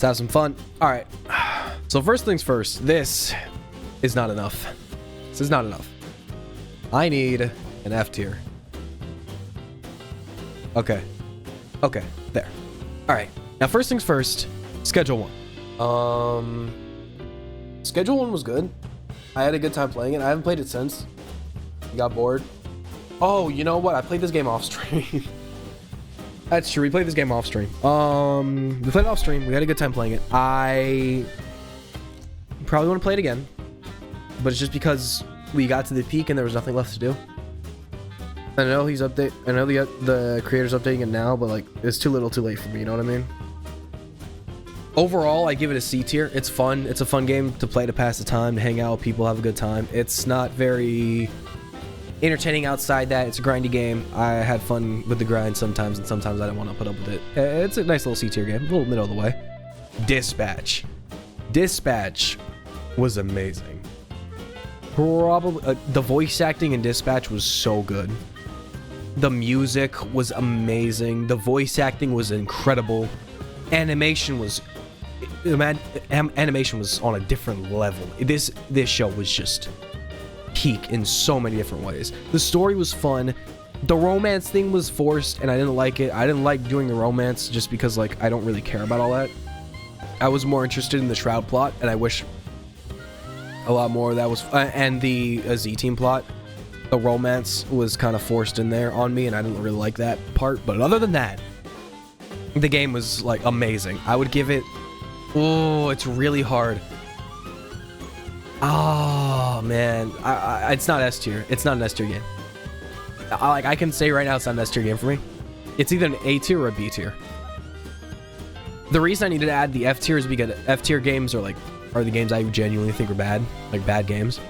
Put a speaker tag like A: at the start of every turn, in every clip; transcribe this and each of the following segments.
A: Let's have some fun. All right. So first things first, this is not enough. This is not enough. I need an F tier. Okay. Okay, there. All right. Now, first things first, Schedule 1. Schedule 1 was good. I had a good time playing it. I haven't played it since. I got bored. Oh, you know what? I played this game off stream. That's true. We played this game off stream. We played it off stream. We had a good time playing it. I probably want to play it again, but it's just because we got to the peak and there was nothing left to do. I know he's update. I know the creator's updating it now, but like it's too little, too late for me. You know what I mean? Overall, I give it a C tier. It's fun. It's a fun game to play to pass the time, to hang out with people, have a good time. It's not very entertaining outside that. It's a grindy game. I had fun with the grind sometimes, and sometimes I didn't want to put up with it. It's a nice little C tier game, a little middle of the way. Dispatch was amazing. Probably the voice acting in Dispatch was so good. The music was amazing. The voice acting was incredible. Animation was on a different level. This show was just peak in so many different ways. The story was fun. The romance thing was forced and I didn't like it. I didn't like doing the romance just because like I don't really care about all that. I was more interested in the Shroud plot, and I wish a lot more of that was and the Z-Team plot. The romance was kind of forced in there on me, and I didn't really like that part. But other than that, the game was like amazing. I would give it. Oh, it's really hard. Oh man, it's not S tier. It's not an S tier game. I can say right now it's not an S tier game for me. It's either an A tier or a B tier. The reason I needed to add the F tier is because F tier games are the games I genuinely think are bad, like bad games.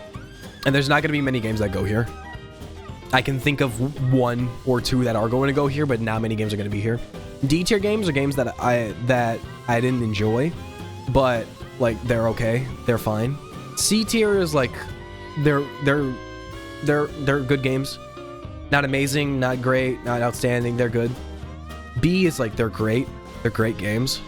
A: And there's not going to be many games that go here. I can think of 1 or 2 that are going to go here, but not many games are going to be here. D tier games are games that I didn't enjoy, but like they're okay, they're fine. C tier is like they're good games. Not amazing, not great, not outstanding, they're good. B is like they're great games.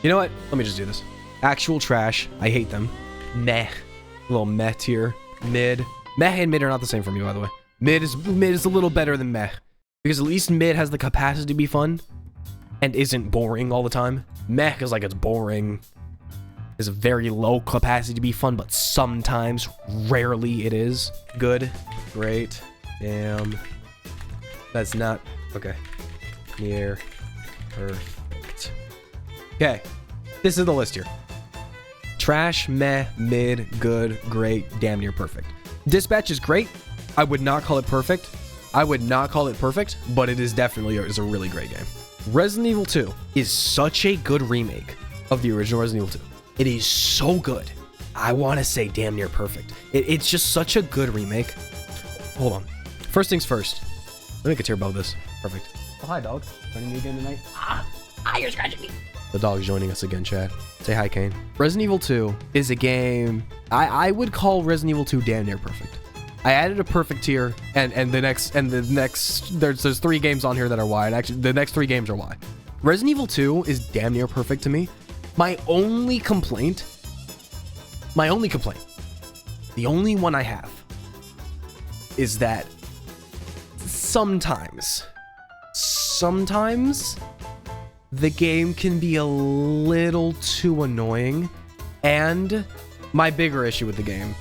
A: You know what? Let me just do this. Actual trash, I hate them. Meh. A little meh tier. Mid. Meh and mid are not the same for me, by the way. Mid is a little better than meh, because at least mid has the capacity to be fun and isn't boring all the time. Meh is like it's boring. Is a very low capacity to be fun, but sometimes, rarely it is. Good. Great. Damn. That's not okay. Near perfect. Okay. This is the list here. Trash, meh, mid, good, great, damn near perfect. Dispatch is great. I would not call it perfect. But it is definitely a really great game. Resident Evil 2 is such a good remake of the original Resident Evil 2. It is so good. I want to say damn near perfect. It's just such a good remake. Hold on. First things first. Let me make a tier above this. Perfect. Oh, hi, dog. Joining me again tonight?
B: You're scratching me.
A: The dog's joining us again, Chad. Say hi, Kane. Resident Evil 2 is a game I would call Resident Evil 2 damn near perfect. I added a perfect tier, and the next there's 3 games on here that are Y. And actually, the next 3 games are Y. Resident Evil 2 is damn near perfect to me. My only complaint, the only one I have, is that sometimes the game can be a little too annoying. And my bigger issue with the game,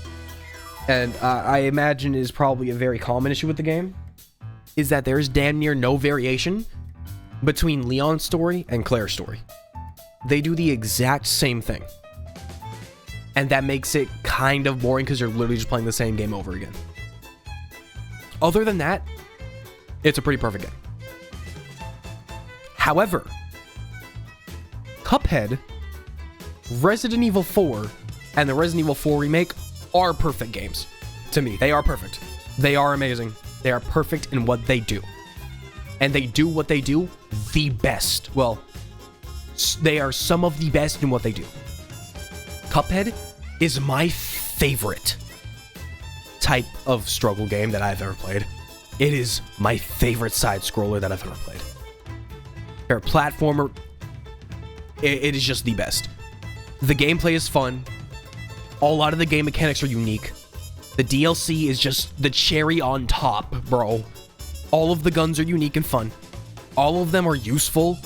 A: and I imagine is probably a very common issue with the game, is that there's damn near no variation between Leon's story and Claire's story. They do the exact same thing. And that makes it kind of boring because you're literally just playing the same game over again. Other than that, it's a pretty perfect game. However, Cuphead, Resident Evil 4, and the Resident Evil 4 remake are perfect games. To me, they are perfect. They are amazing. They are perfect in what they do. And they do what they do the best. Well, they are some of the best in what they do. Cuphead is my favorite type of struggle game that I've ever played. It is my favorite side scroller that I've ever played. Or platformer. It is just the best. The gameplay is fun. A lot of the game mechanics are unique. The DLC is just the cherry on top, bro. All of the guns are unique and fun. All of them are useful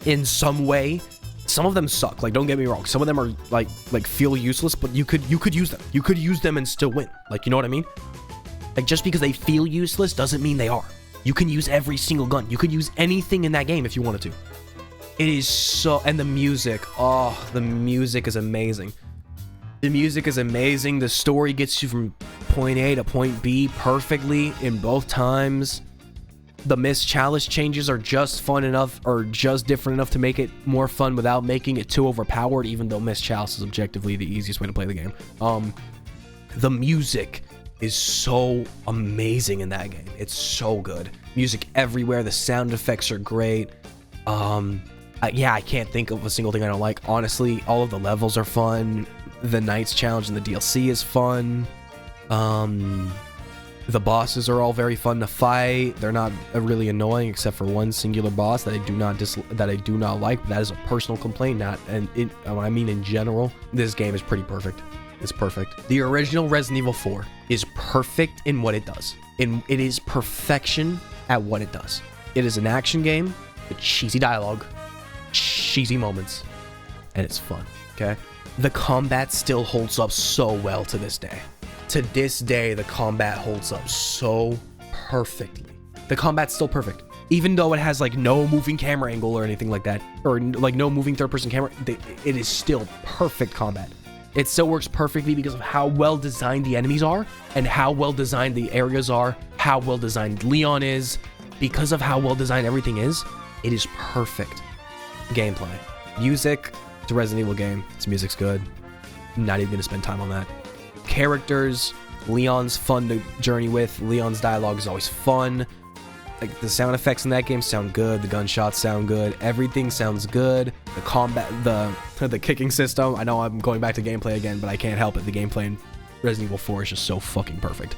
A: in some way. Some of them suck. Like, don't get me wrong. Some of them are like feel useless, but you could use them. You could use them and still win. Like, you know what I mean? Like, just because they feel useless doesn't mean they are. You can use every single gun. You could use anything in that game if you wanted to. It is so... And the music. Oh, the music is amazing. The music is amazing. The story gets you from point A to point B perfectly in both times. The Miss Chalice changes are just fun enough, or just different enough to make it more fun without making it too overpowered, even though Miss Chalice is objectively the easiest way to play the game. The music is so amazing in that game. It's so good. Music everywhere. The sound effects are great. Yeah, I can't think of a single thing I don't like. Honestly, all of the levels are fun. The Knights Challenge and the DLC is fun. The bosses are all very fun to fight. They're not really annoying except for one singular boss that I do not like. But that is a personal complaint, I mean in general. This game is pretty perfect. It's perfect. The original Resident Evil 4 is perfect in what it does. It is perfection at what it does. It is an action game with cheesy dialogue, cheesy moments, and it's fun, okay? The combat still holds up so well to this day. To this day, the combat holds up so perfectly. The combat's still perfect. Even though it has like no moving camera angle or anything like that, or like no moving third-person camera, it is still perfect combat. It still works perfectly because of how well designed the enemies are and how well designed the areas are, how well designed Leon is. Because of how well designed everything is, it is perfect gameplay. Music, it's a Resident Evil game. Its music's good. Not even gonna spend time on that. Characters, Leon's fun to journey with. Leon's dialogue is always fun. Like, the sound effects in that game sound good. The gunshots sound good. Everything sounds good. The combat, the kicking system. I know I'm going back to gameplay again, but I can't help it. The gameplay in Resident Evil 4 is just so fucking perfect.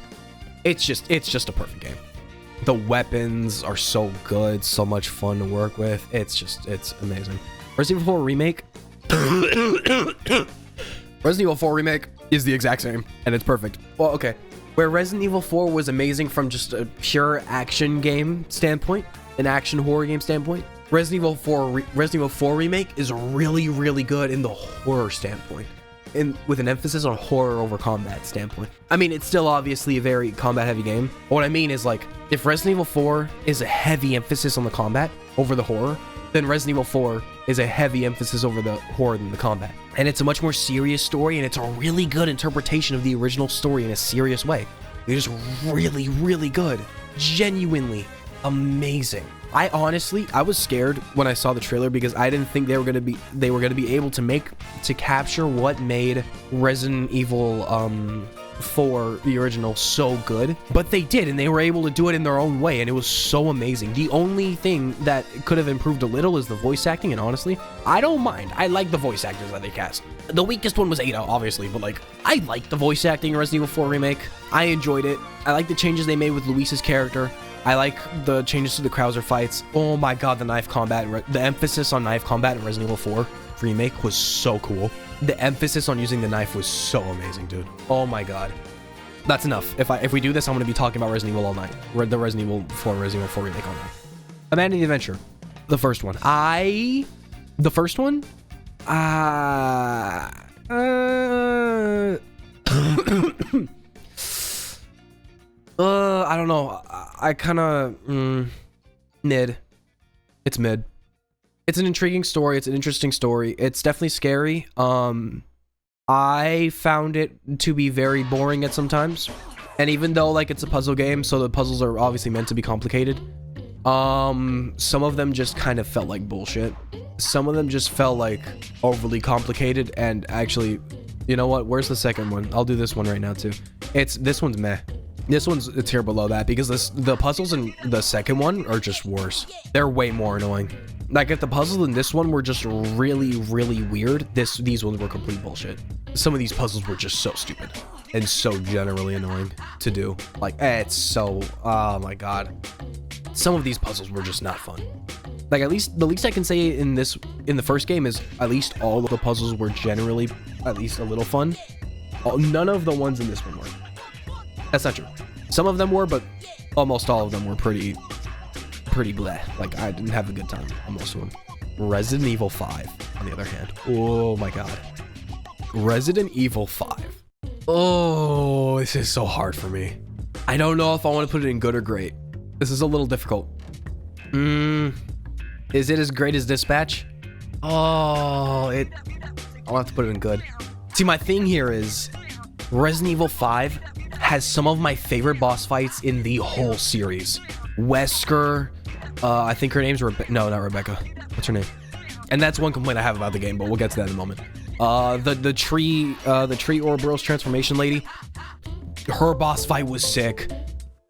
A: It's just a perfect game. The weapons are so good. So much fun to work with. It's amazing. Resident Evil 4 Remake. Resident Evil 4 Remake is the exact same, and it's perfect. Well, okay. Where Resident Evil 4 was amazing from just a pure action game standpoint, an action horror game standpoint, Resident Evil 4 Remake is really, really good in the horror standpoint, and with an emphasis on horror over combat standpoint. I mean, it's still obviously a very combat-heavy game. What I mean is, like, if Resident Evil 4 is a heavy emphasis on the combat over the horror, then Resident Evil 4 is a heavy emphasis over the horror than the combat. And it's a much more serious story, and it's a really good interpretation of the original story in a serious way. It is really, really good. Genuinely amazing. I was scared when I saw the trailer because I didn't think they were gonna be able to capture what made Resident Evil 4, the original, so good. But they did, and they were able to do it in their own way, and it was so amazing. The only thing that could have improved a little is the voice acting, and honestly, I don't mind. I like the voice actors that they cast. The weakest one was Ada, obviously, but like, I like the voice acting in Resident Evil 4 Remake. I enjoyed it. I like the changes they made with Luis's character. I like the changes to the Krauser fights. Oh my god, the knife combat, the emphasis on knife combat in Resident Evil 4 Remake was so cool. The emphasis on using the knife was so amazing, dude. Oh my god. That's enough. If we do this, I'm going to be talking about Resident Evil all night. The Resident Evil 4 Remake all night. Abandoned the Adventure. The first one. I don't know. I kind of mid. It's mid. It's an intriguing story. It's an interesting story. It's definitely scary. I found it to be very boring at some times. And even though, like, it's a puzzle game, so the puzzles are obviously meant to be complicated, some of them just kind of felt like bullshit. Some of them just felt like overly complicated, and actually, you know what? Where's the second one? I'll do this one right now too. This one's meh. This one's a tier below that because the puzzles in the second one are just worse. They're way more annoying. Like, if the puzzles in this one were just really, really weird, these ones were complete bullshit. Some of these puzzles were just so stupid and so generally annoying to do. Like, it's so, oh my god. Some of these puzzles were just not fun. Like, at least the least I can say in the first game is at least all of the puzzles were generally at least a little fun. None of the ones in this one were. That's not true. Some of them were, but almost all of them were pretty bleh. Like, I didn't have a good time on most of them. Resident Evil 5, on the other hand. Oh my god. Resident Evil 5. Oh, this is so hard for me. I don't know if I want to put it in good or great. This is a little difficult. Is it as great as Dispatch? Oh, I'll have to put it in good. See, my thing here is Resident Evil 5 has some of my favorite boss fights in the whole series. Wesker, I think her name's no, not Rebecca. What's her name? And that's one complaint I have about the game, but we'll get to that in a moment. The tree Ouroboros transformation lady, her boss fight was sick.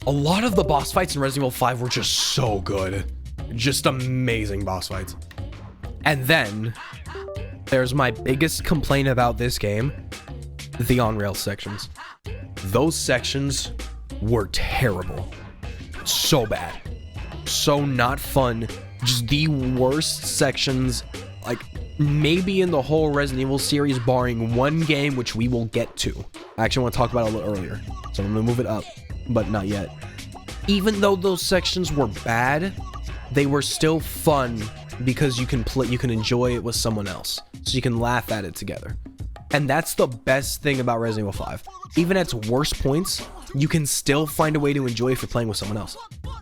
A: A lot of the boss fights in Resident Evil 5 were just so good. Just amazing boss fights. And then there's my biggest complaint about this game, the on-rails sections. Those sections were terrible. So bad. So not fun. Just the worst sections, like, maybe in the whole Resident Evil series, barring one game, which we will get to. I actually want to talk about it a little earlier, so I'm going to move it up, but not yet. Even though those sections were bad, they were still fun because you can enjoy it with someone else, so you can laugh at it together. And that's the best thing about Resident Evil 5. Even at its worst points, you can still find a way to enjoy if you're playing with someone else.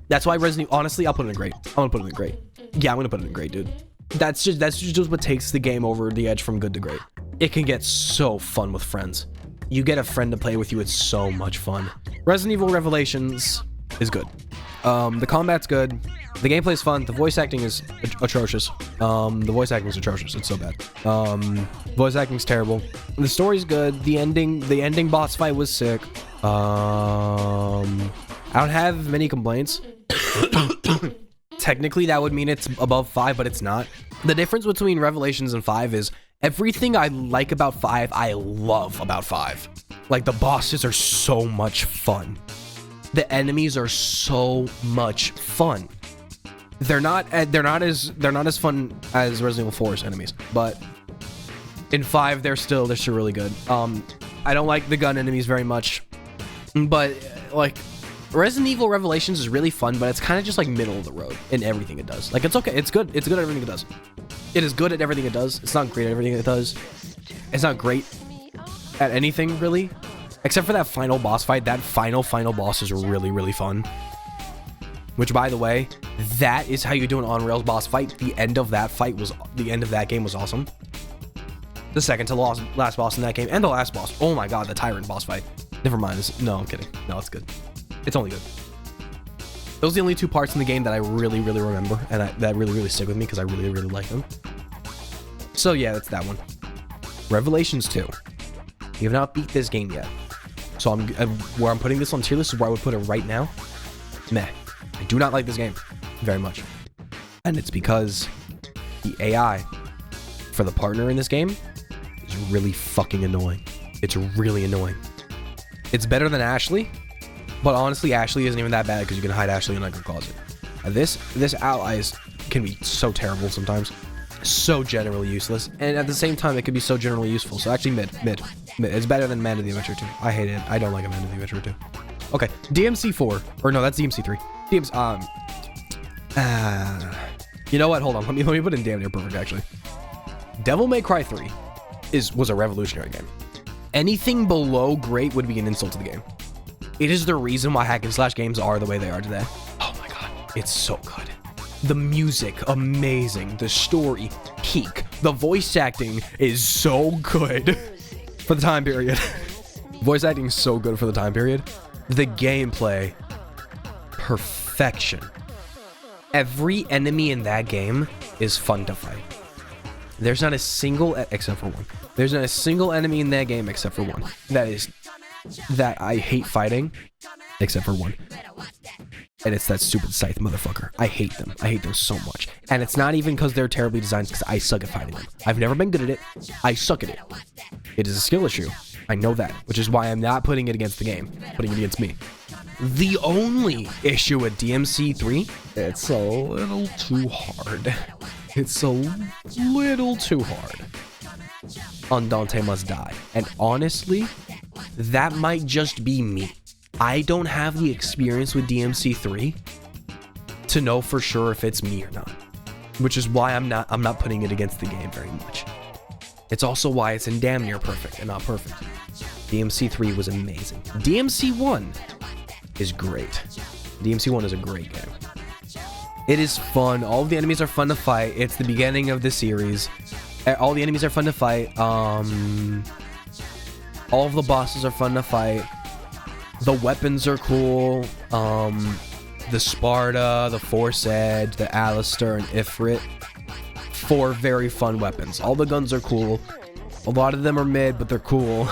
A: That's why Resident Evil, honestly, I'll put it in great. I'm gonna put it in great. Yeah, I'm gonna put it in great, dude. That's just what takes the game over the edge from good to great. It can get so fun with friends. You get a friend to play with you, it's so much fun. Resident Evil Revelations is good. The combat's good. The gameplay's fun. The voice acting is atrocious. The voice acting is atrocious. It's so bad. Voice acting's terrible. The story's good. The ending boss fight was sick. I don't have many complaints. Technically, that would mean it's above 5, but it's not. The difference between Revelations and 5 is everything I like about 5, I love about 5. Like, the bosses are so much fun. The enemies are so much fun. They're not as fun as Resident Evil 4's enemies, but in 5 they're still really good. I don't like the gun enemies very much, but like Resident Evil Revelations is really fun, but it's kind of just like middle of the road in everything it does. Like, it's okay, it's good at everything it does. It is good at everything it does. It's not great at everything it does. It's not great at anything really, except for that final boss fight. That final boss is really fun. Which, by the way, that is how you do an on-rails boss fight. The end of that game was awesome. The second to last boss in that game, and the last boss. Oh my god, the Tyrant boss fight. Never mind. No, I'm kidding. No, it's good. It's only good. Those are the only two parts in the game that I really remember, and that really stick with me because I really like them. So yeah, that's that one. Revelations 2. You have not beat this game yet. So where I'm putting this on tier list is where I would put it right now. Meh. I do not like this game very much. And it's because the AI for the partner in this game is really fucking annoying. It's really annoying. It's better than Ashley, but honestly, Ashley isn't even that bad because you can hide Ashley in like a closet. This allies can be so terrible sometimes. So generally useless. And at the same time, it can be so generally useful. So actually mid. It's better than Man of the Adventure 2. I hate it. I don't like a Man of the Adventure 2. Okay, DMC 4. Or no, that's DMC 3. You know what? Hold on. Let me put in damn near perfect, actually. Devil May Cry 3 was a revolutionary game. Anything below great would be an insult to the game. It is the reason why hack and slash games are the way they are today. Oh my god. It's so good. The music, amazing. The story, peak. The voice acting is so good for the time period. Voice acting is so good for the time period. The gameplay, perfection. Every enemy in that game is fun to fight. There's not a single, except for one. There's not a single enemy in that game except for one. That I hate fighting, except for one. And it's that stupid Scythe motherfucker. I hate them. I hate them so much. And it's not even because they're terribly designed, because I suck at fighting them. I've never been good at it. I suck at it. It is a skill issue. I know that, which is why I'm not putting it against the game, putting it against me. The only issue with DMC 3 It's a little too hard. It's a little too hard on Dante Must Die. And honestly, that might just be me. I don't have the experience with DMC3 to know for sure if it's me or not. Which is why I'm not putting it against the game very much. It's also why it's in damn near perfect and not perfect. DMC3 was amazing. DMC1 is great. DMC1 is a great game. It is fun. All of the enemies are fun to fight. It's the beginning of the series. All the enemies are fun to fight. All of the bosses are fun to fight. The weapons are cool. The Sparta, the Force Edge, the Alistair, and Ifrit. 4 very fun weapons. All the guns are cool. A lot of them are mid, but they're cool.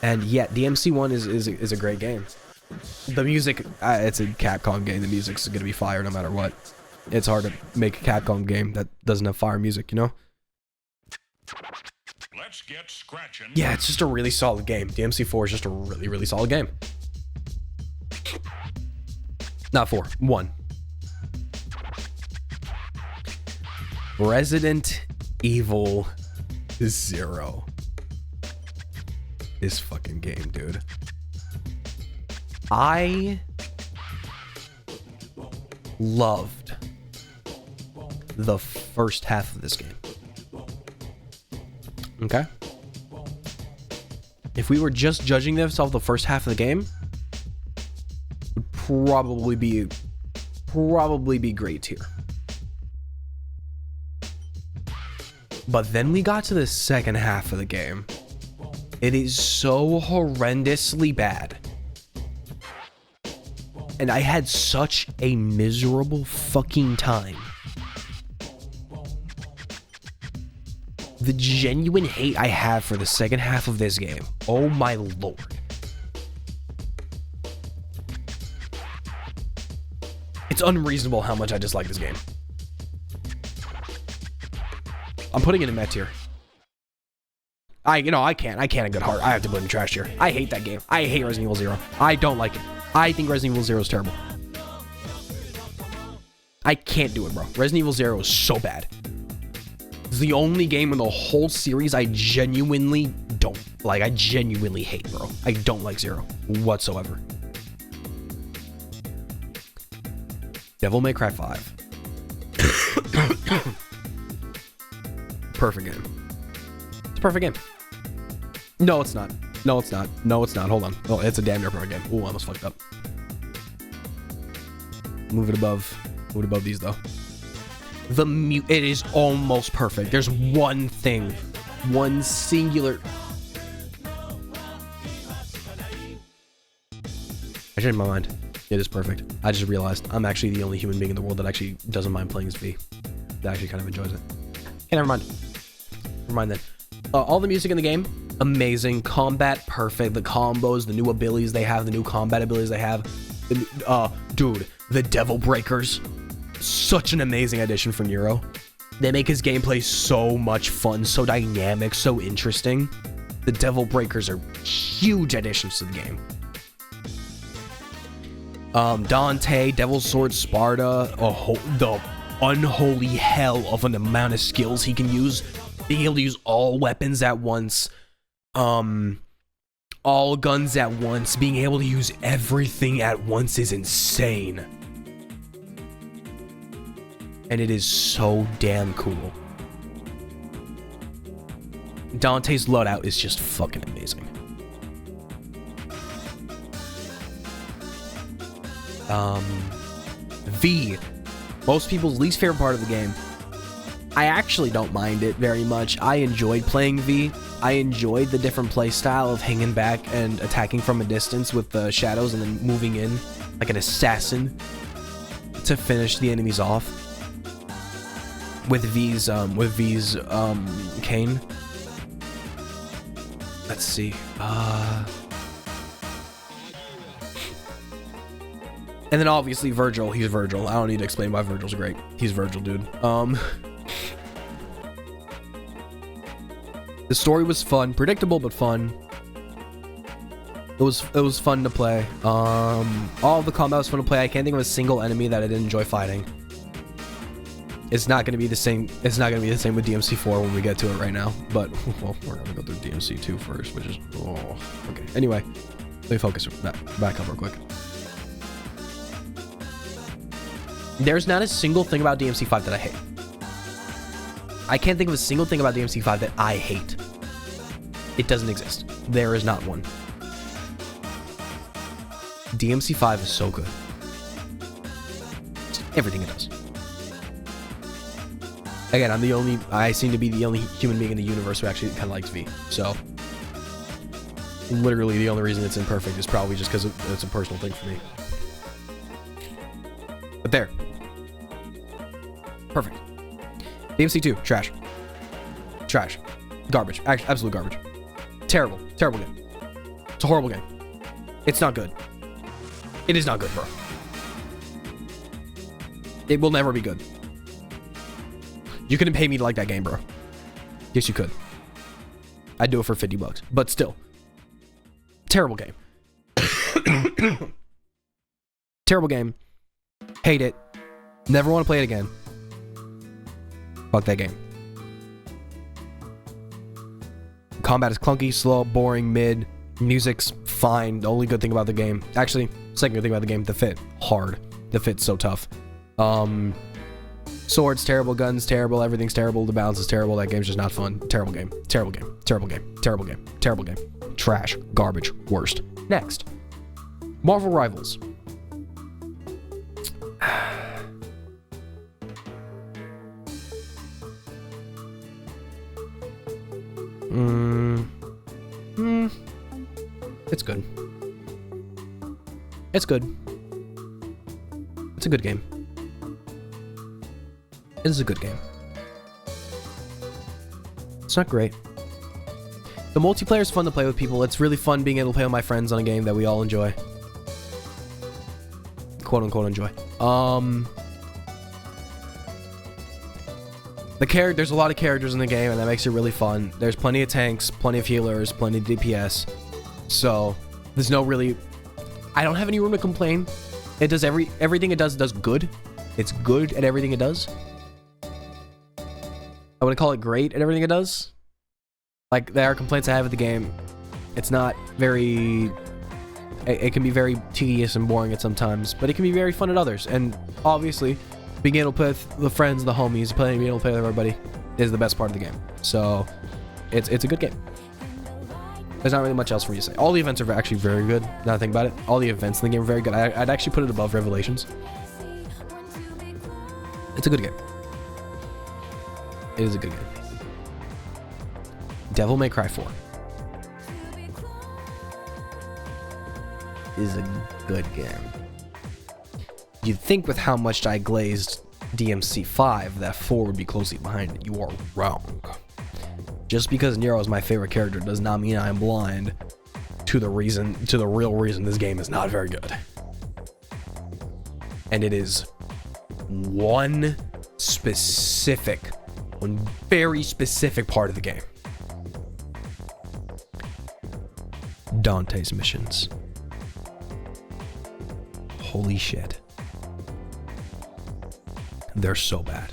A: And yeah, DMC1 is a great game. The music, it's a Capcom game. The music's gonna be fire no matter what. It's hard to make a Capcom game that doesn't have fire music, you know?
C: Let's get scratching.
A: Yeah, it's just a really solid game. DMC4 is just a really, really solid game. Not 4, 1. Resident Evil 0. This fucking game, dude. I loved the first half of this game. Okay? If we were just judging this off the first half of the game, it would probably be great tier. But then we got to the second half of the game. It is so horrendously bad. And I had such a miserable fucking time. The genuine hate I have for the second half of this game. Oh my lord. It's unreasonable how much I dislike this game. I'm putting it in meh tier. I can't in good heart. I have to put it in trash tier. I hate that game. I hate Resident Evil 0. I don't like it. I think Resident Evil 0 is terrible. I can't do it, bro. Resident Evil 0 is so bad. It's the only game in the whole series I genuinely don't like. I genuinely hate, bro. I don't like 0 whatsoever. Devil May Cry 5. Perfect game. It's a perfect game. No, it's not. No, it's not. No, it's not. Hold on. Oh, it's a damn near perfect game. Ooh, I almost fucked up. Move it above these though. It is almost perfect. There's one thing, one singular. I changed my mind. It is perfect. I just realized I'm actually the only human being in the world that actually doesn't mind playing as V. That actually kind of enjoys it. Okay, never mind. Never mind then. All the music in the game, amazing. Combat, perfect. The combos, the new abilities they have, the new combat abilities they have. Dude, the Devil Breakers. Such an amazing addition for Nero. They make his gameplay so much fun, so dynamic, so interesting. The Devil Breakers are huge additions to the game. Dante, Devil's Sword, Sparta, the unholy hell of an amount of skills he can use. Being able to use all weapons at once, all guns at once, being able to use everything at once is insane. And it is so damn cool. Dante's loadout is just fucking amazing. V, most people's least favorite part of the game. I actually don't mind it very much. I enjoyed playing V. I enjoyed the different play style of hanging back and attacking from a distance with the shadows and then moving in like an assassin to finish the enemies off. With V's Kane. Let's see. And then obviously Virgil. He's Virgil. I don't need to explain why Virgil's great. He's Virgil, dude. The story was fun, predictable but fun. It was fun to play. All of the combat was fun to play. I can't think of a single enemy that I didn't enjoy fighting. It's not gonna be the same. It's not gonna be the same with DMC4 when we get to it right now. But well, we're gonna go through DMC2 first, which is okay. Anyway, let me focus back up real quick. There's not a single thing about DMC5 that I hate. I can't think of a single thing about DMC5 that I hate. It doesn't exist. There is not one. DMC5 is so good. It's everything it does. Again, I seem to be the only human being in the universe who actually kind of likes V. So, literally the only reason it's imperfect is probably just because it's a personal thing for me. But there. Perfect. DMC2, trash. Trash. Garbage. Absolute garbage. Terrible. Terrible game. It's a horrible game. It's not good. It is not good, bro. It will never be good. You couldn't pay me to like that game, bro. Yes, you could. I'd do it for $50, but still. Terrible game. Terrible game. Hate it. Never want to play it again. Fuck that game. Combat is clunky, slow, boring, mid. Music's fine. The only good thing about the game. Actually, second good thing about the game, the fit. Hard. The fit's so tough. Swords terrible, guns terrible, everything's terrible, the balance is terrible, that game's just not fun. Terrible game. Terrible game. Terrible game. Terrible game. Terrible game. Trash. Garbage. Worst. Next. Marvel Rivals. It's good. It's good. It's a good game. It is a good game. It's not great. The multiplayer is fun to play with people. It's really fun being able to play with my friends on a game that we all enjoy. Quote unquote enjoy. There's a lot of characters in the game, and that makes it really fun. There's plenty of tanks, plenty of healers, plenty of DPS. So there's no really. I don't have any room to complain. It does everything it does good. It's good at everything it does. I wouldn't call it great at everything it does. Like, there are complaints I have with the game. It's not very. It can be very tedious and boring at some times, but it can be very fun at others. And obviously, being able to play with the friends, the homies, being able to play with everybody is the best part of the game. So, it's a good game. There's not really much else for me to say. All the events are actually very good. Now that I think about it, all the events in the game are very good. I'd actually put it above Revelations. It's a good game. It is a good game. Devil May Cry 4 is a good game. You'd think with how much I glazed DMC5 that 4 would be closely behind it. You are wrong. Just because Nero is my favorite character does not mean I'm blind to the real reason this game is not very good. And it is one very specific part of the game. Dante's missions. Holy shit. They're so bad.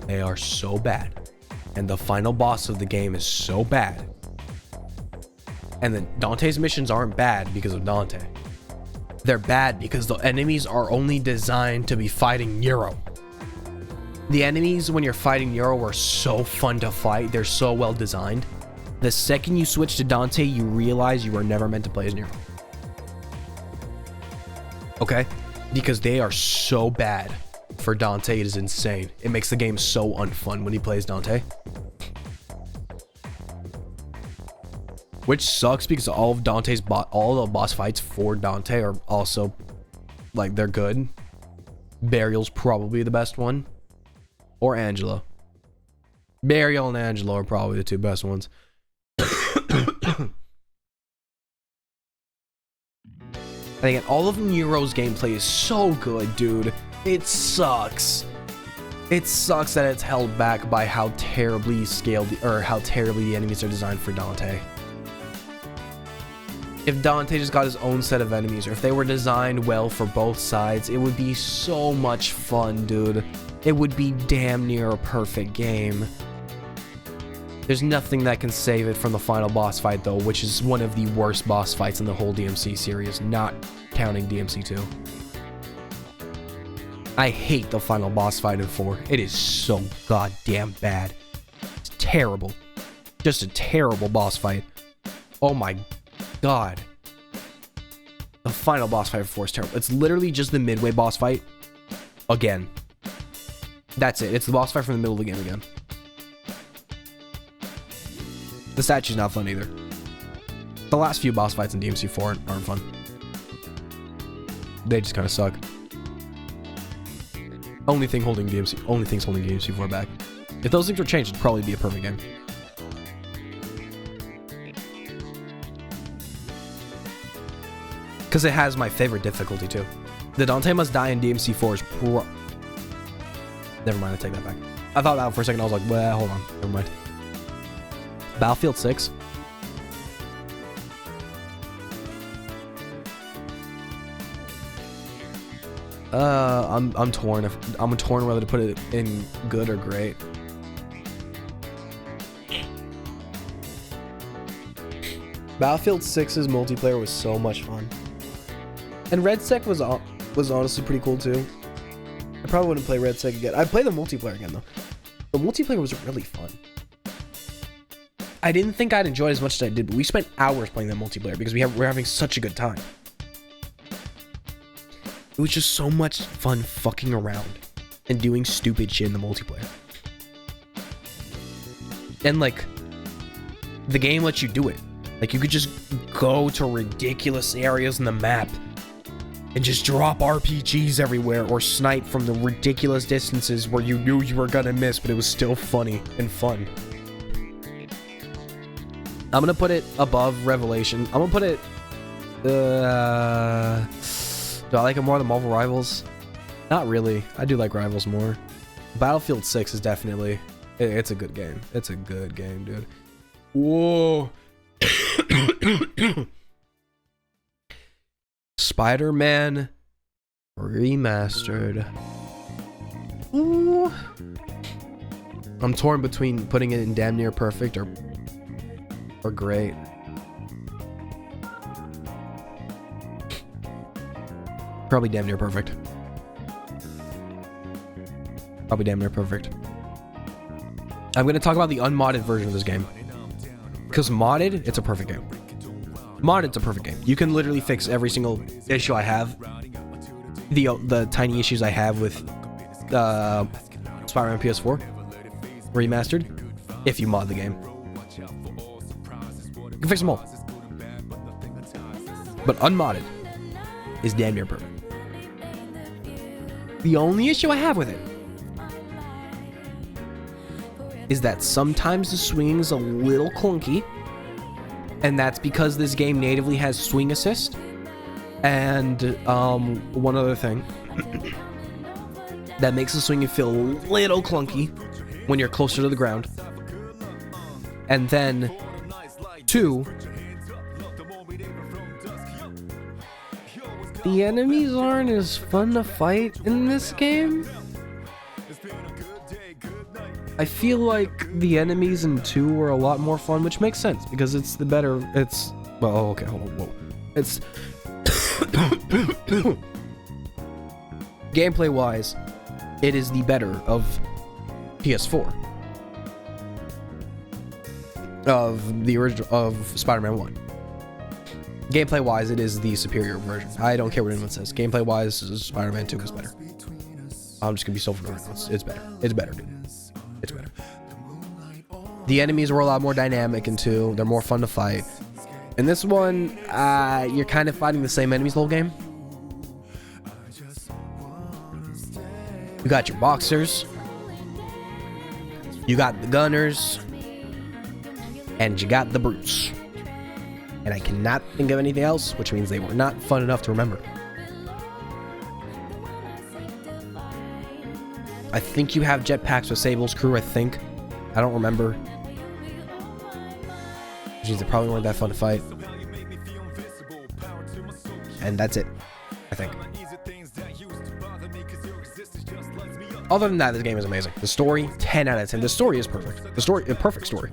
A: They are so bad. And the final boss of the game is so bad. And then Dante's missions aren't bad because of Dante. They're bad because the enemies are only designed to be fighting Nero. The enemies when you're fighting Nero are so fun to fight. They're so well designed. The second you switch to Dante, you realize you were never meant to play as Nero. Okay? Because they are so bad for Dante, it is insane. It makes the game so unfun when he plays Dante. Which sucks because all of Dante's all the boss fights for Dante are also like they're good. Burial's probably the best one. Or Angela. Burial and Angela are probably the two best ones. And again, all of Nero's gameplay is so good, dude. It sucks. It sucks that it's held back by how terribly scaled or how terribly the enemies are designed for Dante. If Dante just got his own set of enemies, or if they were designed well for both sides, it would be so much fun, dude. It would be damn near a perfect game. There's nothing that can save it from the final boss fight, though, which is one of the worst boss fights in the whole DMC series, not counting DMC 2. I hate the final boss fight in 4. It is so goddamn bad. It's terrible. Just a terrible boss fight. Oh my god. The final boss fight for 4 is terrible. It's literally just the midway boss fight again. That's it. It's the boss fight from the middle of the game again. The statue's not fun either. The last few boss fights in DMC 4 aren't fun. They just kind of suck. Only thing's holding DMC 4 back. If those things were changed, it'd probably be a perfect game. Because it has my favorite difficulty too. The Dante Must Die in DMC 4 is Never mind, I take that back. I thought that for a second, I was like, well, hold on, never mind. Battlefield 6. I'm torn. I'm torn whether to put it in good or great. Battlefield 6's multiplayer was so much fun, and Red Sec was honestly pretty cool too. I probably wouldn't play Red Sec again. I'd play the multiplayer again though. The multiplayer was really fun. I didn't think I'd enjoy it as much as I did, but we spent hours playing that multiplayer because we're having such a good time. It was just so much fun fucking around and doing stupid shit in the multiplayer. And like, the game lets you do it. Like, you could just go to ridiculous areas in the map and just drop RPGs everywhere or snipe from the ridiculous distances where you knew you were gonna miss, but it was still funny and fun. I'm gonna put it above Revelation. I'm gonna put it... do I like it more than Marvel Rivals? Not really. I do like Rivals more. Battlefield 6 is definitely... It's a good game. It's a good game, dude. Whoa. Spider-Man Remastered. Ooh. I'm torn between putting it in damn near perfect or great. Probably damn near perfect. Probably damn near perfect. I'm going to talk about the unmodded version of this game. Because modded, it's a perfect game. Modded, it's a perfect game. You can literally fix every single issue I have. The tiny issues I have with Spider-Man PS4 Remastered, if you mod the game. You can fix them all. But unmodded is damn near perfect. The only issue I have with it is that sometimes the swing's a little clunky, and that's because this game natively has swing assist. And one other thing that makes the swinging feel a little clunky when you're closer to the ground. And then 2, the enemies aren't as fun to fight in this game. I feel like the enemies in 2 were a lot more fun, which makes sense because it's the better. It's well, okay, hold on, whoa. It's gameplay wise, it is the better of PS4 of the original of Spider-Man 1. Gameplay wise, it is the superior version. I don't care what anyone says. Gameplay wise, Spider-Man 2 is better. I'm just gonna be so right now. It's better. It's better, dude. It's better. The enemies were a lot more dynamic in 2. They're more fun to fight. In this one, you're kind of fighting the same enemies the whole game. You got your boxers. You got the gunners. And you got the brutes. And I cannot think of anything else, which means they were not fun enough to remember. I think you have jetpacks with Sable's crew, I think. I don't remember. Which means they probably weren't that fun to fight. and that's it, I think. Other than that, this game is amazing. The story, 10 out of 10. The story is perfect. The story, a perfect story.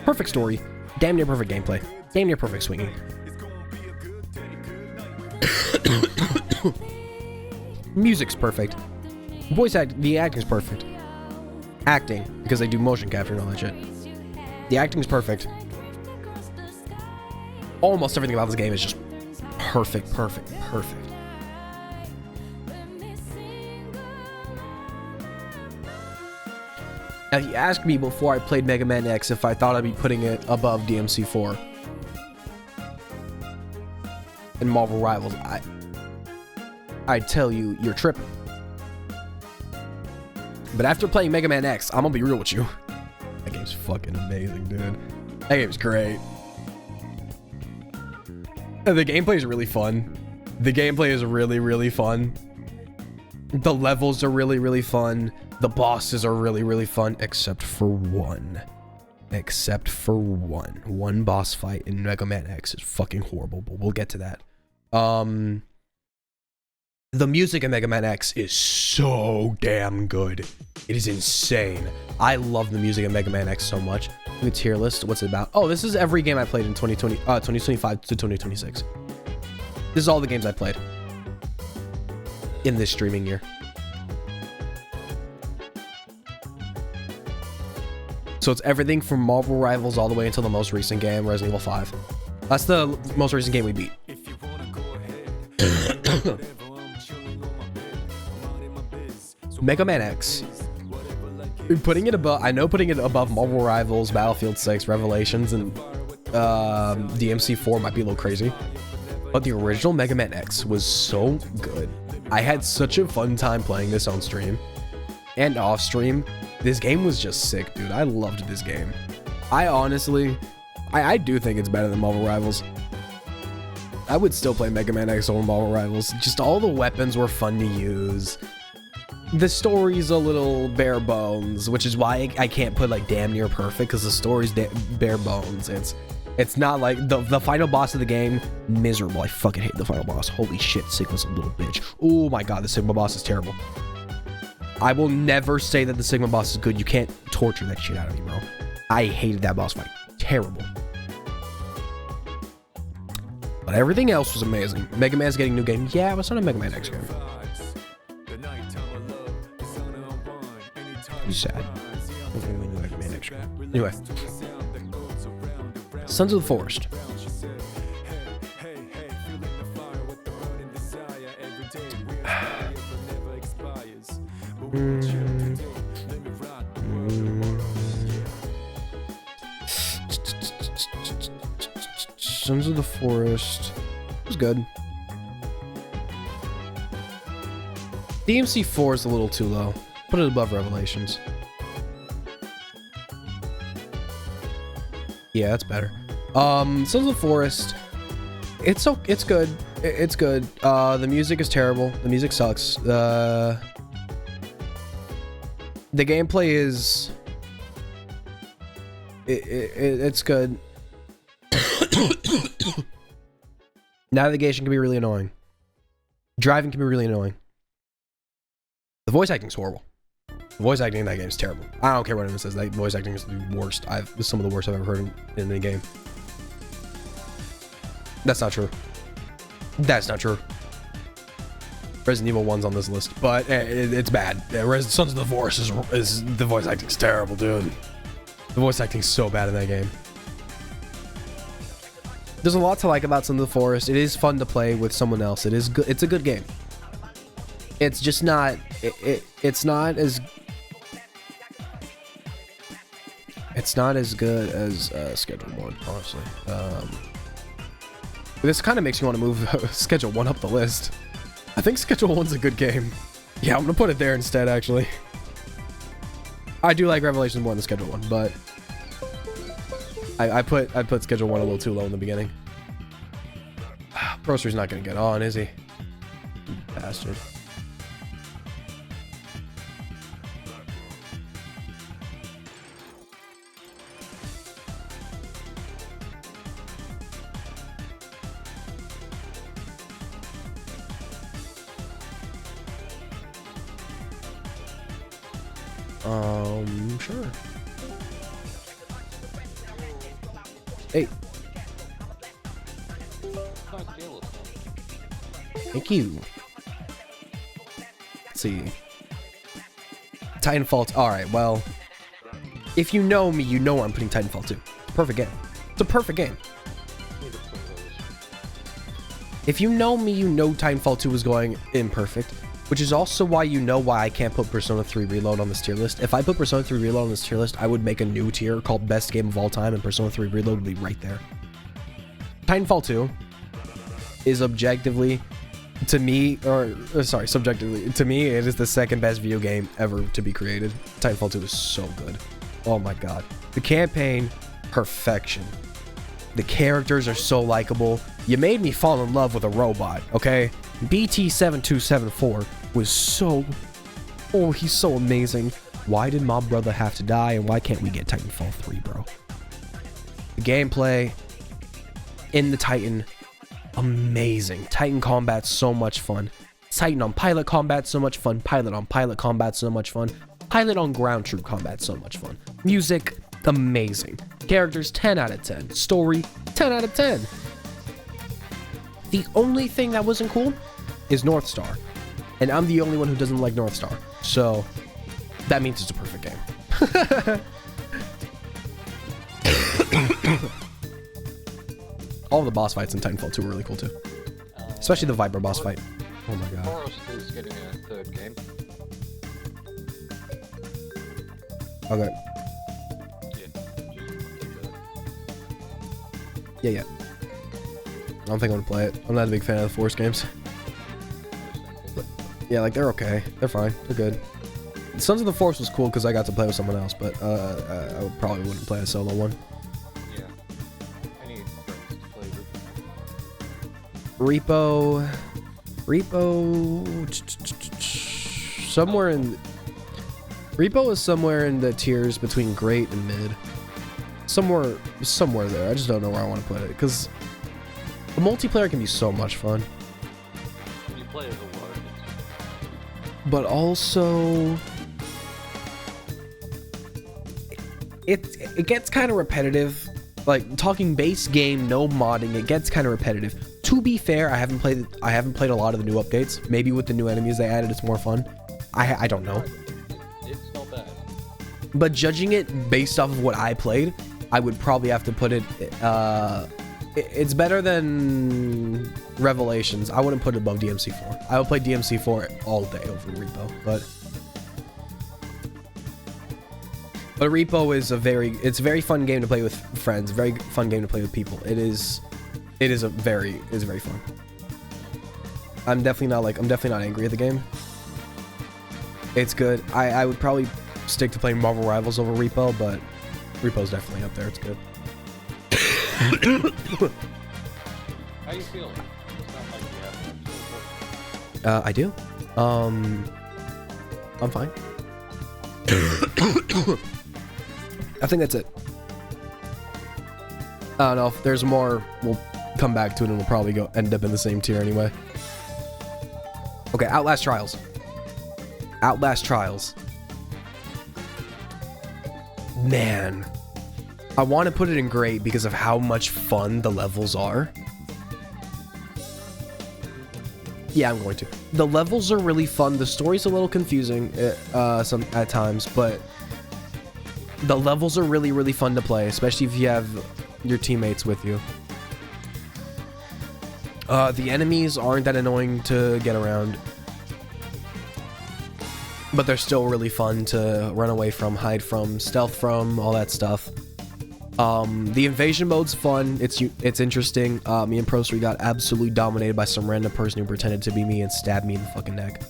A: Perfect story, damn near perfect gameplay, damn near perfect swinging. Music's perfect. The acting's perfect. Acting, because they do motion capture and all that shit. The acting's perfect. Almost everything about this game is just perfect. Now, you asked me before I played Mega Man X if I thought I'd be putting it above DMC4 and Marvel Rivals. I'd tell you, you're tripping. But after playing Mega Man X, I'm gonna be real with you. That game's fucking amazing, dude. That game's great. The gameplay is really fun. The gameplay is really fun. The levels are really fun. The bosses are really fun, except for one. One boss fight in Mega Man X is fucking horrible, but we'll get to that. The music in Mega Man X is so damn good. It is insane. I love the music in Mega Man X so much. The tier list, what's it about? Oh, this is every game I played in 2025 to 2026. This is all the games I played in this streaming year. So it's everything from Marvel Rivals all the way until the most recent game, Resident Evil 5. That's the most recent game we beat. Mega Man X. Putting it above, I know putting it above Marvel Rivals, Battlefield 6, Revelations, and DMC4 might be a little crazy. But the original Mega Man X was so good. I had such a fun time playing this on stream and off stream. This game was just sick, dude. I loved this game. I honestly, I do think it's better than Marvel Rivals. I would still play Mega Man X over Marvel Rivals. Just all the weapons were fun to use. The story's a little bare bones, which is why I can't put like damn near perfect, because the story's bare bones. It's not like the final boss of the game, miserable. I fucking hate the final boss. Holy shit, Sigma's a little bitch. Oh my god, the Sigma boss is terrible. I will never say that the Sigma boss is good. You can't torture that shit out of me, bro. I hated that boss fight. Terrible. But everything else was amazing. Mega Man's getting a new game. Yeah, but it's not a Mega Man X game. He's sad. Anyway. Sons of the Forest. Sons of the Forest. It was good. DMC4 is a little too low. Put it above Revelations. Yeah, that's better. Sons of the Forest. It's good. It's good. The music is terrible. The music sucks. The gameplay is it's good. Navigation can be really annoying. Driving can be really annoying. The voice acting is horrible. The voice acting in that game is terrible. I don't care what anyone says. That voice acting is the worst. It's some of the worst I've ever heard in the game. That's not true. That's not true. Resident Evil 1's on this list, but it's bad. Sons of the Forest is the voice acting's terrible, dude. The voice acting's so bad in that game. There's a lot to like about Sons of the Forest. It is fun to play with someone else. It is good. It's a good game. It's just not. It's not as. It's not as good as Schedule 1, honestly. This kind of makes me want to move Schedule 1 up the list. I think Schedule 1's a good game. Yeah, I'm gonna put it there instead, actually. I do like Revelations more than Schedule 1, but I put Schedule 1 a little too low in the beginning. Proster's not gonna get on, is he? Bastard. Sure. Hey. Thank you. Let's see. Titanfall. Alright, well. If you know me, you know where I'm putting Titanfall 2. Perfect game. It's a perfect game. If you know me, you know Titanfall 2 was going imperfect. Which is also why you know why I can't put Persona 3 Reload on this tier list. If I put Persona 3 Reload on this tier list, I would make a new tier called Best Game of All Time, and Persona 3 Reload would be right there. Titanfall 2 is objectively, to me, subjectively, to me, it is the second best video game ever to be created. Titanfall 2 is so good. Oh my god. The campaign, perfection. The characters are so likable. You made me fall in love with a robot, okay? BT7274 was so... Oh, he's so amazing. Why did my brother have to die, and why can't we get Titanfall 3, bro? The gameplay in the Titan, amazing. Titan combat, so much fun. Titan on pilot combat, so much fun. Pilot on pilot combat, so much fun. Pilot on ground troop combat, so much fun. Music, amazing. Characters, 10 out of 10. Story, 10 out of 10. The only thing that wasn't cool is North Star. And I'm the only one who doesn't like North Star. So, that means it's a perfect game. All of the boss fights in Titanfall 2 were really cool too. Especially the Viper boss fight. Oh my god.
C: Forest is getting a third game.
A: Okay. Yeah. I don't think I'm gonna play it. I'm not a big fan of the Force games. But, yeah, like they're okay. They're fine. They're good. Sons of the Force was cool because I got to play with someone else, but I probably wouldn't play a solo one.
C: Yeah. I need friends to play with.
A: Repo. Somewhere in. Repo is somewhere in the tiers between great and mid. Somewhere there. I just don't know where I want to put it because the multiplayer can be so much fun.
C: When you play as a warrior,
A: But also, it gets kind of repetitive. Like talking base game, no modding, it gets kind of repetitive. To be fair, I haven't played a lot of the new updates. Maybe with the new enemies they added, it's more fun. I don't know.
C: it's not bad.
A: But judging it based off of what I played, I would probably have to put it. It's better than Revelations. I wouldn't put it above DMC4. I would play DMC4 all day over Repo, but Repo is a very fun game to play with friends. Very fun game to play with people. It is very fun. I'm definitely not angry at the game. It's good. I would probably stick to playing Marvel Rivals over Repo, but Repo's definitely up there. It's good.
C: How you feeling? It's not like you have an episode
A: I do. I'm fine. I think that's it. I don't know if there's more. We'll come back to it and we'll probably end up in the same tier anyway. Okay, Outlast Trials. Man, I want to put it in great because of how much fun the levels are. Yeah, I'm going to. The levels are really fun. The story's a little confusing at times, but the levels are really, really fun to play, especially if you have your teammates with you. The enemies aren't that annoying to get around, but they're still really fun to run away from, hide from, stealth from, all that stuff. The invasion mode's fun. It's interesting. Me and Pro3 got absolutely dominated by some random person who pretended to be me and stabbed me in the fucking neck.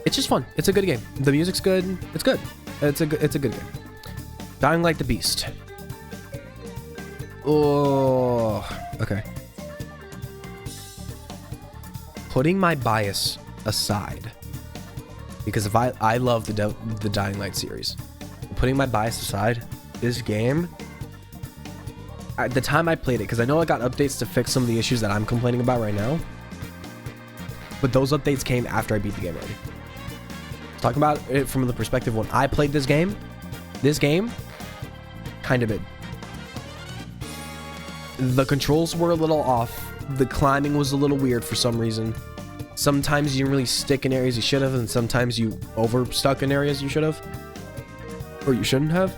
A: It's just fun. It's a good game. The music's good. It's good. It's a good game. Dying Like the Beast. Oh, okay. Putting my bias aside, because if I love the Dying Light series, putting my bias aside, this game, at the time I played it, because I know I got updates to fix some of the issues that I'm complaining about right now, but those updates came after I beat the game already. Talking about it from the perspective when I played this game kind of mid. The controls were a little off. The climbing was a little weird for some reason. Sometimes you didn't really stick in areas you should have, and sometimes you overstuck in areas you should have. Or you shouldn't have.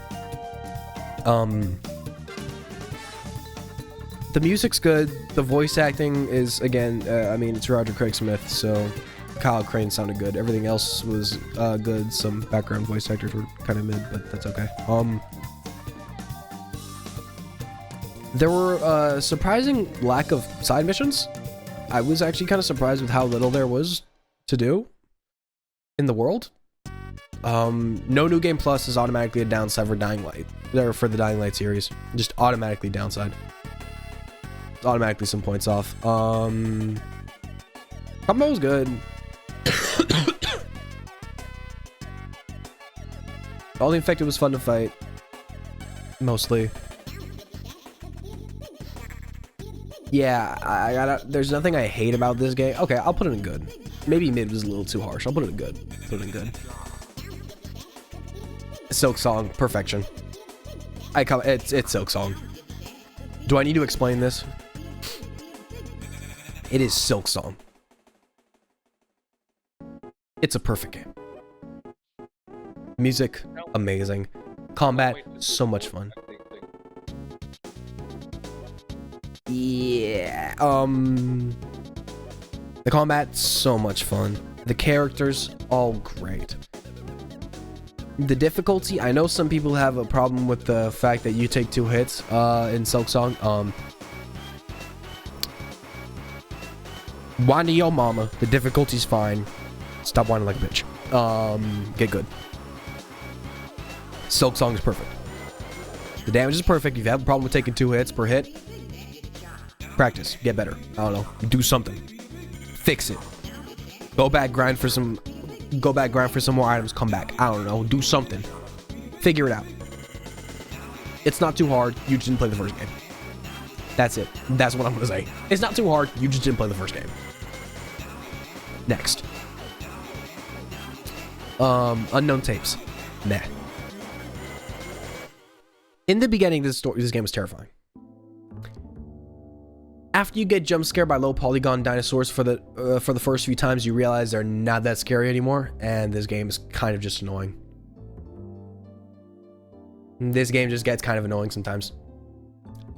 A: The music's good. The voice acting is, again, I mean, it's Roger Craig Smith, so Kyle Crane sounded good. Everything else was good. Some background voice actors were kind of mid, but that's okay. There were surprising lack of side missions. I was actually kind of surprised with how little there was to do in the world. No New Game Plus is automatically a downside for Dying Light. There for the Dying Light series, just automatically downside. Automatically some points off. Combo was good. All the Infected was fun to fight, mostly. Yeah, I gotta. There's nothing I hate about this game. Okay, I'll put it in good. Maybe mid was a little too harsh. I'll put it in good. Put it in good. Silk Song, perfection. It's Silk Song. Do I need to explain this? It is Silk Song. It's a perfect game. Music, amazing. Combat, so much fun. Yeah. The combat, so much fun. The characters, all great. The difficulty, I know some people have a problem with the fact that you take 2 hits in Silk Song. Whine to your mama. The difficulty's fine. Stop whining like a bitch. Get good. Silk Song is perfect. The damage is perfect. If you have a problem with taking 2 hits per hit, practice. Get better. I don't know. Do something. Fix it. Go back, grind for some more items. Come back. I don't know. Do something. Figure it out. It's not too hard. You just didn't play the first game. That's it. That's what I'm gonna say. It's not too hard. You just didn't play the first game. Next. Unknown Tapes. Nah. In the beginning, this game was terrifying. After you get jump scared by low polygon dinosaurs for the first few times, you realize they're not that scary anymore, and this game is kind of just annoying. This game just gets kind of annoying sometimes.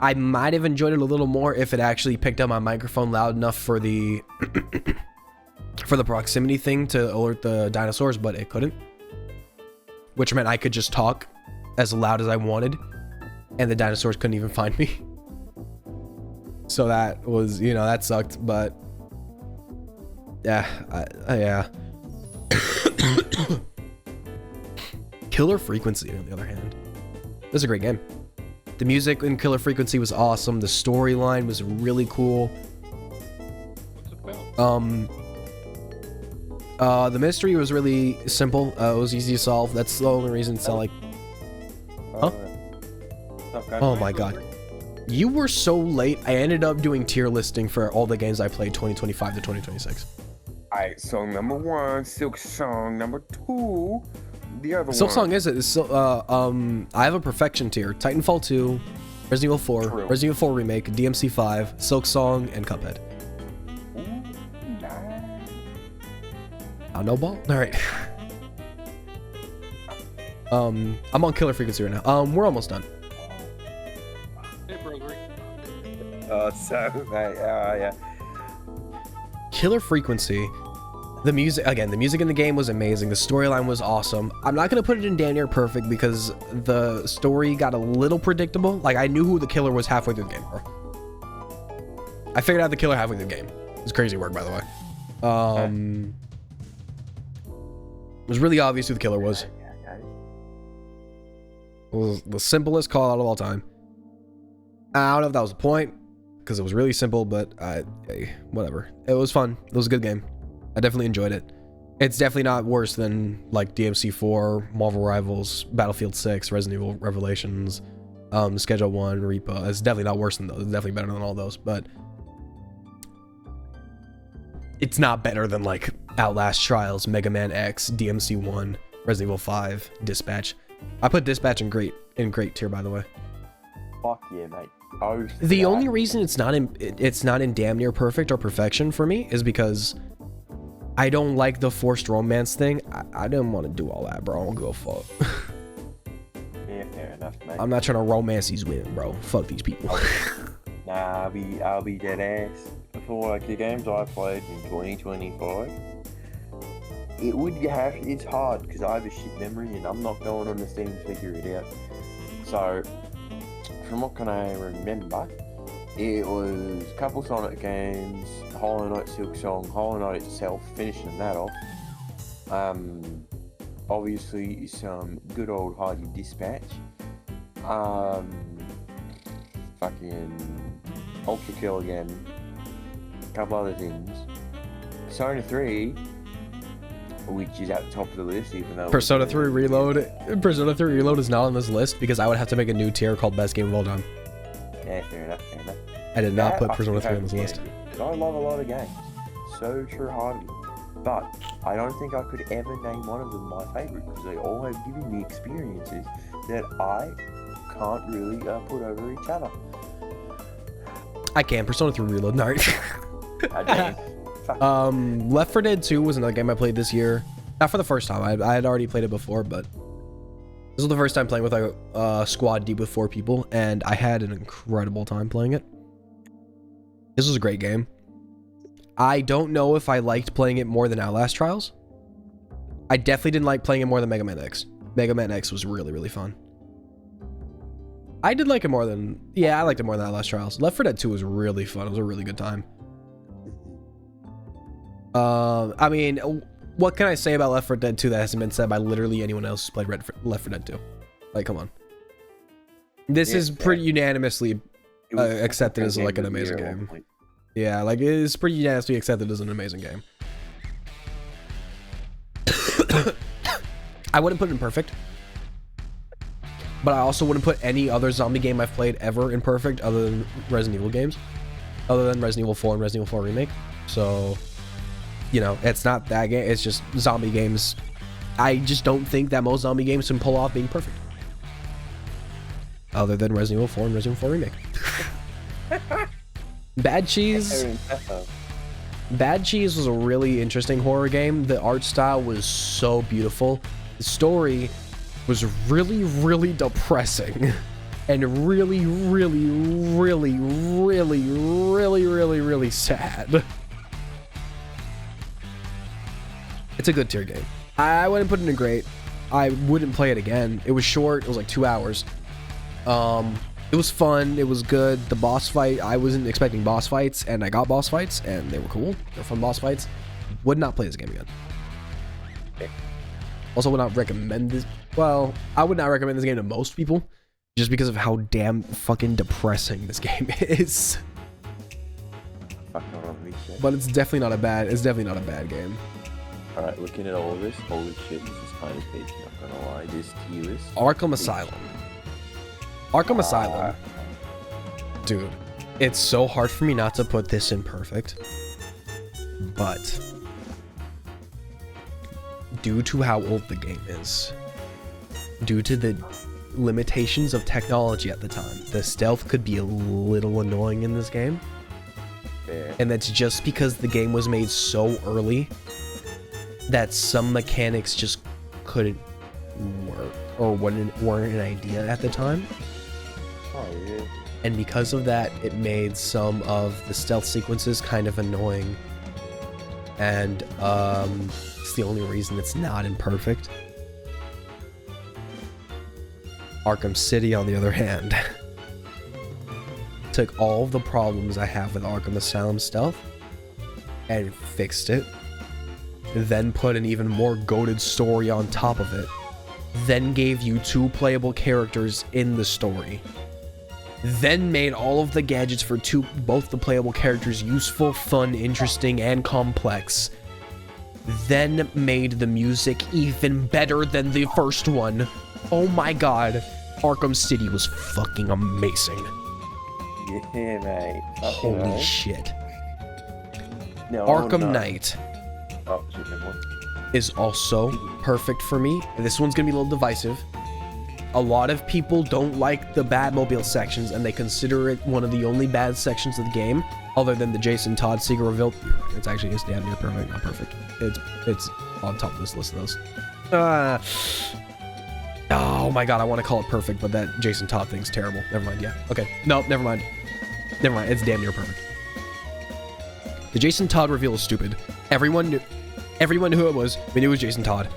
A: I might have enjoyed it a little more if it actually picked up my microphone loud enough for the for the proximity thing to alert the dinosaurs, but it couldn't. Which meant I could just talk as loud as I wanted, and the dinosaurs couldn't even find me. So that was, you know, that sucked, but yeah, yeah. Killer Frequency, on the other hand, this is a great game. The music in Killer Frequency was awesome. The storyline was really cool.
C: What's it about?
A: The mystery was really simple. It was easy to solve. That's the only reason it's not like. Huh? Oh my god. You were so late. I ended up doing tier listing for all the games I played 2025 to 2026.
D: Alright, song number 1, Silk Song number 2, the other
A: Silk
D: one.
A: Song is it? It's I have a perfection tier. Titanfall 2, Resident Evil 4,
D: True.
A: Resident Evil 4 Remake, DMC 5, Silk Song, and Cuphead.
D: Ooh, nice.
A: No ball? Alright. I'm on Killer Frequency right now. We're almost done.
C: Hey, bro, Green.
D: So, yeah.
A: Killer Frequency. The music, again, the music in the game was amazing. The storyline was awesome. I'm not going to put it in damn near perfect because the story got a little predictable. Like, I knew who the killer was halfway through the game, bro. I figured out the killer halfway through the game. It was crazy work, by the way. It was really obvious who the killer was. It was the simplest call out of all time. I don't know if that was the point, because it was really simple, but whatever. It was fun. It was a good game. I definitely enjoyed it. It's definitely not worse than like DMC4, Marvel Rivals, Battlefield 6, Resident Evil Revelations, Schedule 1, Reaper. It's definitely not worse than those. It's definitely better than all those, but it's not better than like Outlast Trials, Mega Man X, DMC1, Resident Evil 5, Dispatch. I put Dispatch in great tier, by the way.
E: Fuck yeah, mate. Oh,
A: The only reason it's not in damn near perfect or perfection for me is because I don't like the forced romance thing. I didn't want to do all that, bro. I don't give a fuck.
E: Yeah, fair enough, mate.
A: I'm not trying to romance these women, bro. Fuck these people.
E: Nah, I'll be dead ass. For like the games I played in 2025, it's hard because I have a shit memory and I'm not going on the Steam to figure it out. So, from what can I remember, it was a couple Sonic games, Hollow Knight Silk Song, Hollow Knight itself, finishing that off. Obviously some good old Hardy Dispatch. Fucking Ultra Kill again. A couple other things. Persona 3, which is at the top of the list, even though
A: Persona 3 Reload is not on this list because I would have to make a new tier called Best Game of All Time.
E: Yeah, fair enough.
A: I did not put Persona 3 on this list.
E: Because I love a lot of games. So true hearted. But I don't think I could ever name one of them my favourite because they all have given me experiences that I can't really put over each other.
A: I can. Persona 3 Reload. No.
E: Fuck.
A: Left 4 Dead 2 was another game I played this year. Not for the first time. I had already played it before, but this was the first time playing with a squad deep with 4 people, and I had an incredible time playing it. This was a great game. I don't know if I liked playing it more than Outlast Trials. I definitely didn't like playing it more than Mega Man X. Mega Man X was really, really fun. I did like it more than... Yeah, I liked it more than Outlast Trials. Left 4 Dead 2 was really fun. It was a really good time. I mean, what can I say about Left 4 Dead 2 that hasn't been said by literally anyone else who's played Left 4 Dead 2? Like, come on. This is pretty unanimously accepted as like an amazing game. Yeah, like it is pretty unanimously accepted as an amazing game. I wouldn't put it in perfect, but I also wouldn't put any other zombie game I've played ever in perfect other than Resident Evil games, other than Resident Evil 4 and Resident Evil 4 Remake. So, you know, it's not that game, it's just zombie games. I just don't think that most zombie games can pull off being perfect, other than Resident Evil 4 and Resident Evil 4 Remake. Bad Cheese was a really interesting horror game. The art style was so beautiful. The story was really, really depressing. And really, really, really, really, really, really, really sad. It's a good tier game. I wouldn't put it in great. I wouldn't play it again. It was short. It was like 2 hours. It was fun. It was good. The boss fight, I wasn't expecting boss fights, and I got boss fights, and they were cool. They're fun boss fights. Would not play this game again.
E: Okay.
A: Also, would not recommend this. Well, I would not recommend this game to most people, just because of how damn fucking depressing this game is. But it's definitely not a bad. It's definitely not a bad game.
E: All right, looking at all of this, holy shit, this is kind of big. Not gonna lie, this tier list.
A: Arkham Asylum. Arkham Asylum. Dude, it's so hard for me not to put this in perfect. But due to how old the game is, due to the limitations of technology at the time, the stealth could be a little annoying in this game.
E: Yeah.
A: And that's just because the game was made so early that some mechanics just couldn't work or weren't an idea at the time.
E: Oh, yeah.
A: And because of that, it made some of the stealth sequences kind of annoying. And it's the only reason it's not imperfect. Arkham City, on the other hand, took all of the problems I have with Arkham Asylum stealth and fixed it. Then put an even more goated story on top of it. Then gave you 2 playable characters in the story. Then made all of the gadgets for both the playable characters useful, fun, interesting, and complex. Then made the music even better than the first one. Oh my god, Arkham City was fucking amazing.
E: Yeah, mate.
A: Holy shit.
E: No,
A: Arkham
E: no.
A: Knight
E: Oh, shit, never mind.
A: is also perfect for me. This one's gonna be a little divisive. A lot of people don't like the Batmobile sections, and they consider it one of the only bad sections of the game, other than the Jason Todd secret reveal. It's actually just damn near perfect, not perfect. It's on top of this list of those. Oh my god, I want to call it perfect, but that Jason Todd thing's terrible. Never mind. Yeah. Okay. No, never mind. Never mind. It's damn near perfect. The Jason Todd reveal is stupid. Everyone knew who it was. We knew it was Jason Todd.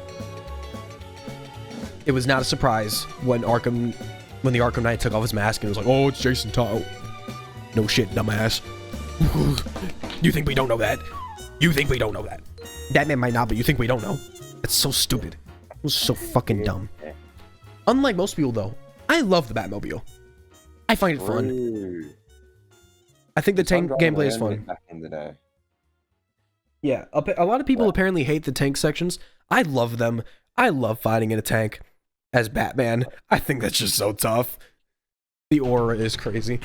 A: It was not a surprise when the Arkham Knight took off his mask and was like, "Oh, it's Jason Todd." No shit, dumbass. You think we don't know that? You think we don't know that? Batman might not, but you think we don't know? That's so stupid. It was so fucking dumb. Unlike most people, though, I love the Batmobile. I find it fun.
E: Ooh.
A: I think the tank
E: I'm driving
A: gameplay is
E: around
A: fun.
E: it Back in the day.
A: Yeah, a lot of people apparently hate the tank sections. I love them. I love fighting in a tank as Batman. I think that's just so tough. The aura is crazy.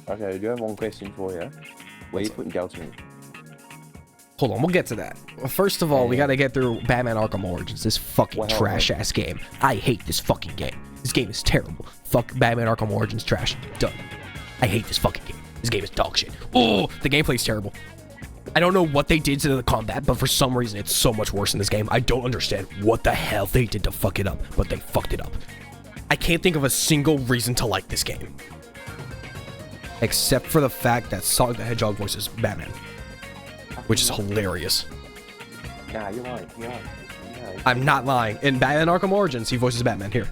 E: Okay, I do have one question for you. Where are you putting Delta in?
A: Hold on, we'll get to that. Well, first of all, we gotta get through Batman Arkham Origins, this fucking trash-ass game. I hate this fucking game. This game is terrible. Fuck Batman Arkham Origins trash. Done. I hate this fucking game. This game is dog shit. Oh, the gameplay's terrible. I don't know what they did to the combat, but for some reason it's so much worse in this game. I don't understand what the hell they did to fuck it up, but they fucked it up. I can't think of a single reason to like this game. Except for the fact that Sonic the Hedgehog voices Batman, which is hilarious.
E: Nah, you're lying. You're lying. No.
A: I'm not lying. In Batman Arkham Origins, he voices Batman. Here.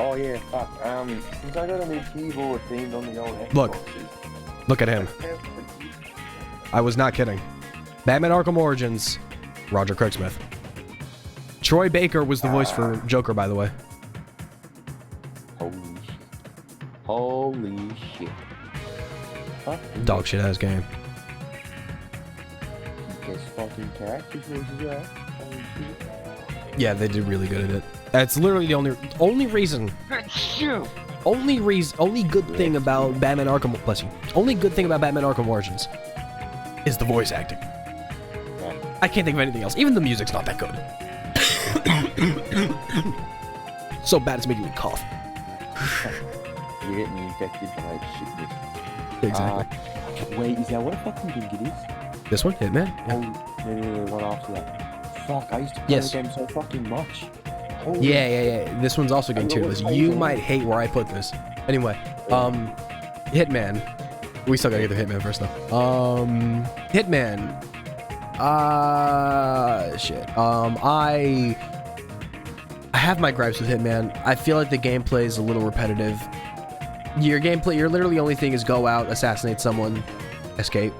E: Oh yeah, fuck. Since I got a new keyboard themed on the old Xboxes.
A: Look at him. I was not kidding. Batman Arkham Origins, Roger Craig-Smith. Troy Baker was the voice for Joker, by the way.
E: Holy shit. Holy shit. Fuck.
A: Dog shit ass game.
E: Guess fucking characters voices are. Holy shit.
A: Yeah, they did really good at it. That's literally the only reason. Only good thing about Batman Arkham. Bless you. Only good thing about Batman Arkham Origins is the voice acting. I can't think of anything else. Even the music's not that good. So bad it's making me cough.
E: You're getting infected by shitness.
A: Exactly.
E: Wait, is that what I fucking think it is?
A: This one, Hitman. Yeah.
E: Oh, no, what after that? Fuck, I used to play the game so fucking much. Holy
A: Yeah. This one's also getting tier list. You might hate where I put this. Anyway, Hitman. We still gotta get the Hitman first though. Hitman. Shit. I have my gripes with Hitman. I feel like the gameplay is a little repetitive. Your literally only thing is go out, assassinate someone, escape.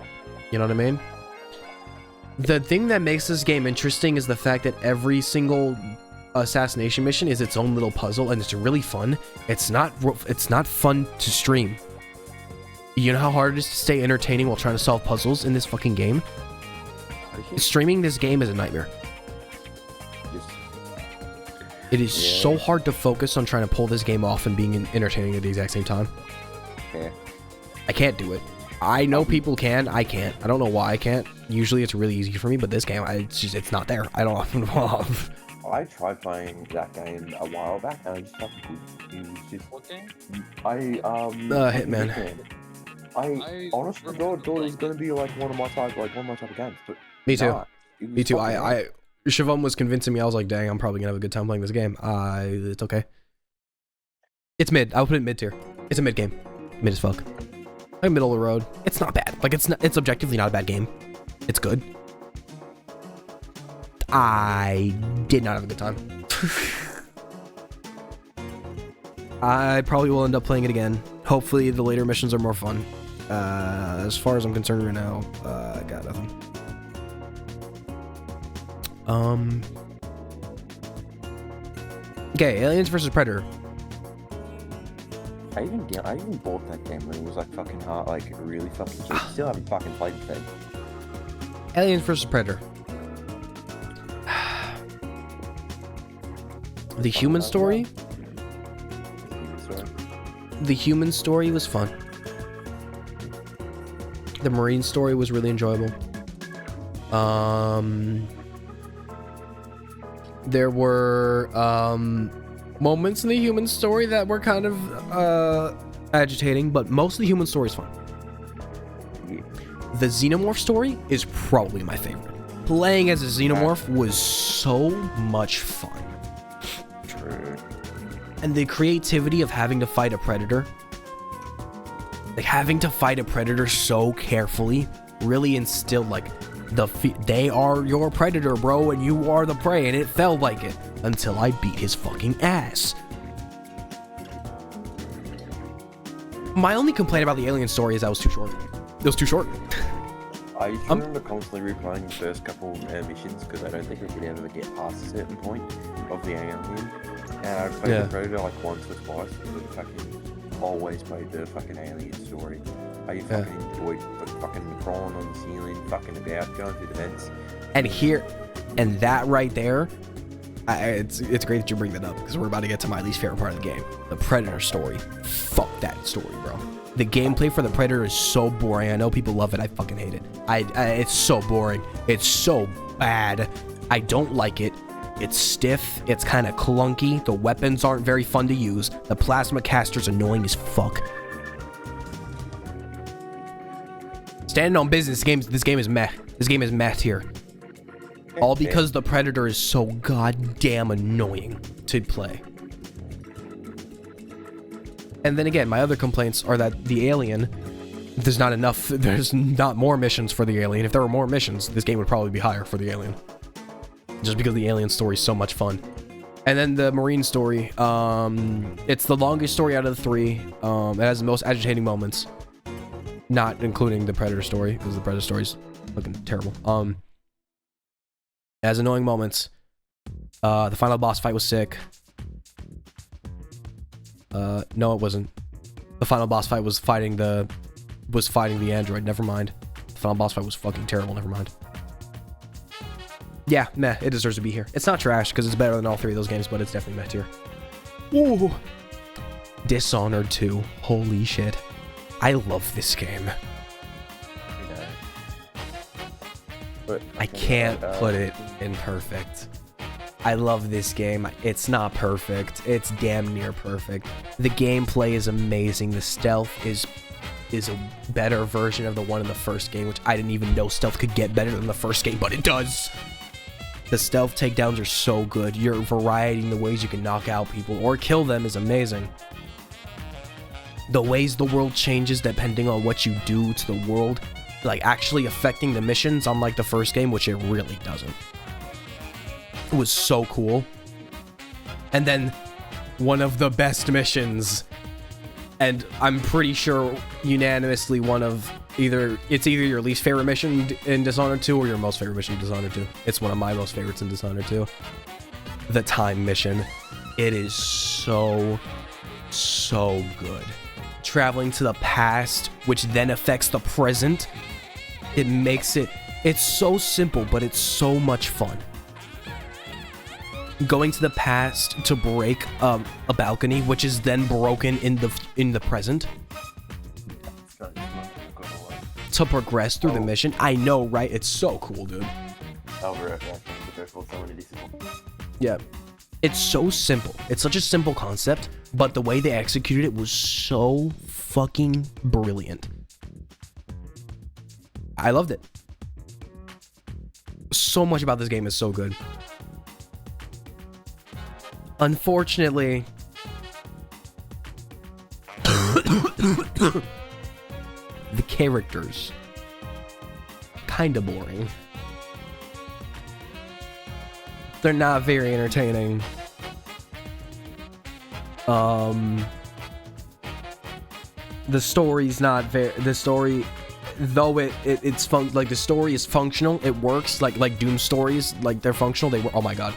A: You know what I mean? The thing that makes this game interesting is the fact that every single assassination mission is its own little puzzle, and it's really fun. It's not fun to stream. You know how hard it is to stay entertaining while trying to solve puzzles in this fucking game? Streaming this game is a nightmare. It is so hard to focus on trying to pull this game off and being entertaining at the exact same time.
E: Yeah.
A: I can't do it. I know people can. I can't. I don't know why I can't. Usually it's really easy for me, but this game, it's not there. I don't know.
E: I tried playing that game a while back, and I just fucking it was just.
C: What game?
A: Hitman.
E: I honestly thought it was gonna be like one of my type of games, but
A: Me too.
E: nah,
A: Me too. Siobhan was convincing me. I was like, dang, I'm probably gonna have a good time playing this game. It's okay. It's mid. I'll put it in mid tier. It's a mid game. Mid as fuck. Like middle of the road. It's not bad. Like it's objectively not a bad game. It's good. I did not have a good time. I probably will end up playing it again. Hopefully the later missions are more fun. As far as I'm concerned right now, I got nothing. Okay, Aliens vs Predator.
E: I even bought that game when it was like fucking hard, like really fucking cheap. Still haven't fucking played the thing.
A: Aliens vs Predator. The human story? The human story was fun. The marine story was really enjoyable. There were moments in the human story that were kind of agitating, but most of the human story is fun. The xenomorph story is probably my favorite. Playing as a xenomorph was so much fun.
E: True.
A: And the creativity of having to fight a predator, like having to fight a predator so carefully, really instilled like they are your predator, bro, and you are the prey, and it felt like it until I beat his fucking ass. My only complaint about the alien story is that it was too short. It was too short.
E: I used to remember constantly replaying the first couple missions because I don't think I could ever get past a certain point of the alien. And I played the Predator like once or twice because I fucking always played the fucking alien story. I fucking enjoyed fucking crawling on the ceiling, fucking about, going through the vents.
A: And that right there, it's great that you bring that up because we're about to get to my least favorite part of the game, the Predator story. Fuck that story, bro. The gameplay for the Predator is so boring. I know people love it. I fucking hate it. It's so boring. It's so bad. I don't like it. It's stiff. It's kind of clunky. The weapons aren't very fun to use. The plasma caster's annoying as fuck. Standing on business, this game is meh. This game is meh tier. All because the Predator is so goddamn annoying to play. And then again, my other complaints are that the alien, there's not more missions for the alien. If there were more missions, this game would probably be higher for the alien. Just because the alien story is so much fun. And then the marine story, it's the longest story out of the three. It has the most agitating moments. Not including the Predator story, because the Predator story's fucking terrible. It has annoying moments. The final boss fight was sick. No, it wasn't. The final boss fight was fighting the android. Never mind. The final boss fight was fucking terrible. Never mind. Yeah, meh. It deserves to be here. It's not trash because it's better than all three of those games, but it's definitely meh tier. Ooh. Dishonored 2. Holy shit. I love this game.
E: But
A: I can't put it in perfect. I love this game. It's not perfect. It's damn near perfect. The gameplay is amazing. The stealth is a better version of the one in the first game, which I didn't even know stealth could get better than the first game, but it does. The stealth takedowns are so good. Your variety in the ways you can knock out people or kill them is amazing. The ways the world changes depending on what you do to the world, like actually affecting the missions, unlike the first game, which it really doesn't. It was so cool. And then one of the best missions, and I'm pretty sure unanimously it's either your least favorite mission in Dishonored 2 or your most favorite mission in Dishonored 2. It's one of my most favorites in Dishonored 2. The time mission. It is so good. Traveling to the past, which then affects the present. It's so simple, but it's so much fun. Going to the past to break a balcony, which is then broken in the present. To progress through the mission. I know, right? It's so cool, dude. Yeah. It's so simple. It's such a simple concept, but the way they executed it was so fucking brilliant. I loved it. So much about this game is so good. Unfortunately, the characters kinda boring. They're not very entertaining. The story's not very. The story, though it's like the story is functional. It works like Doom stories, like they're functional. They were. Oh my god,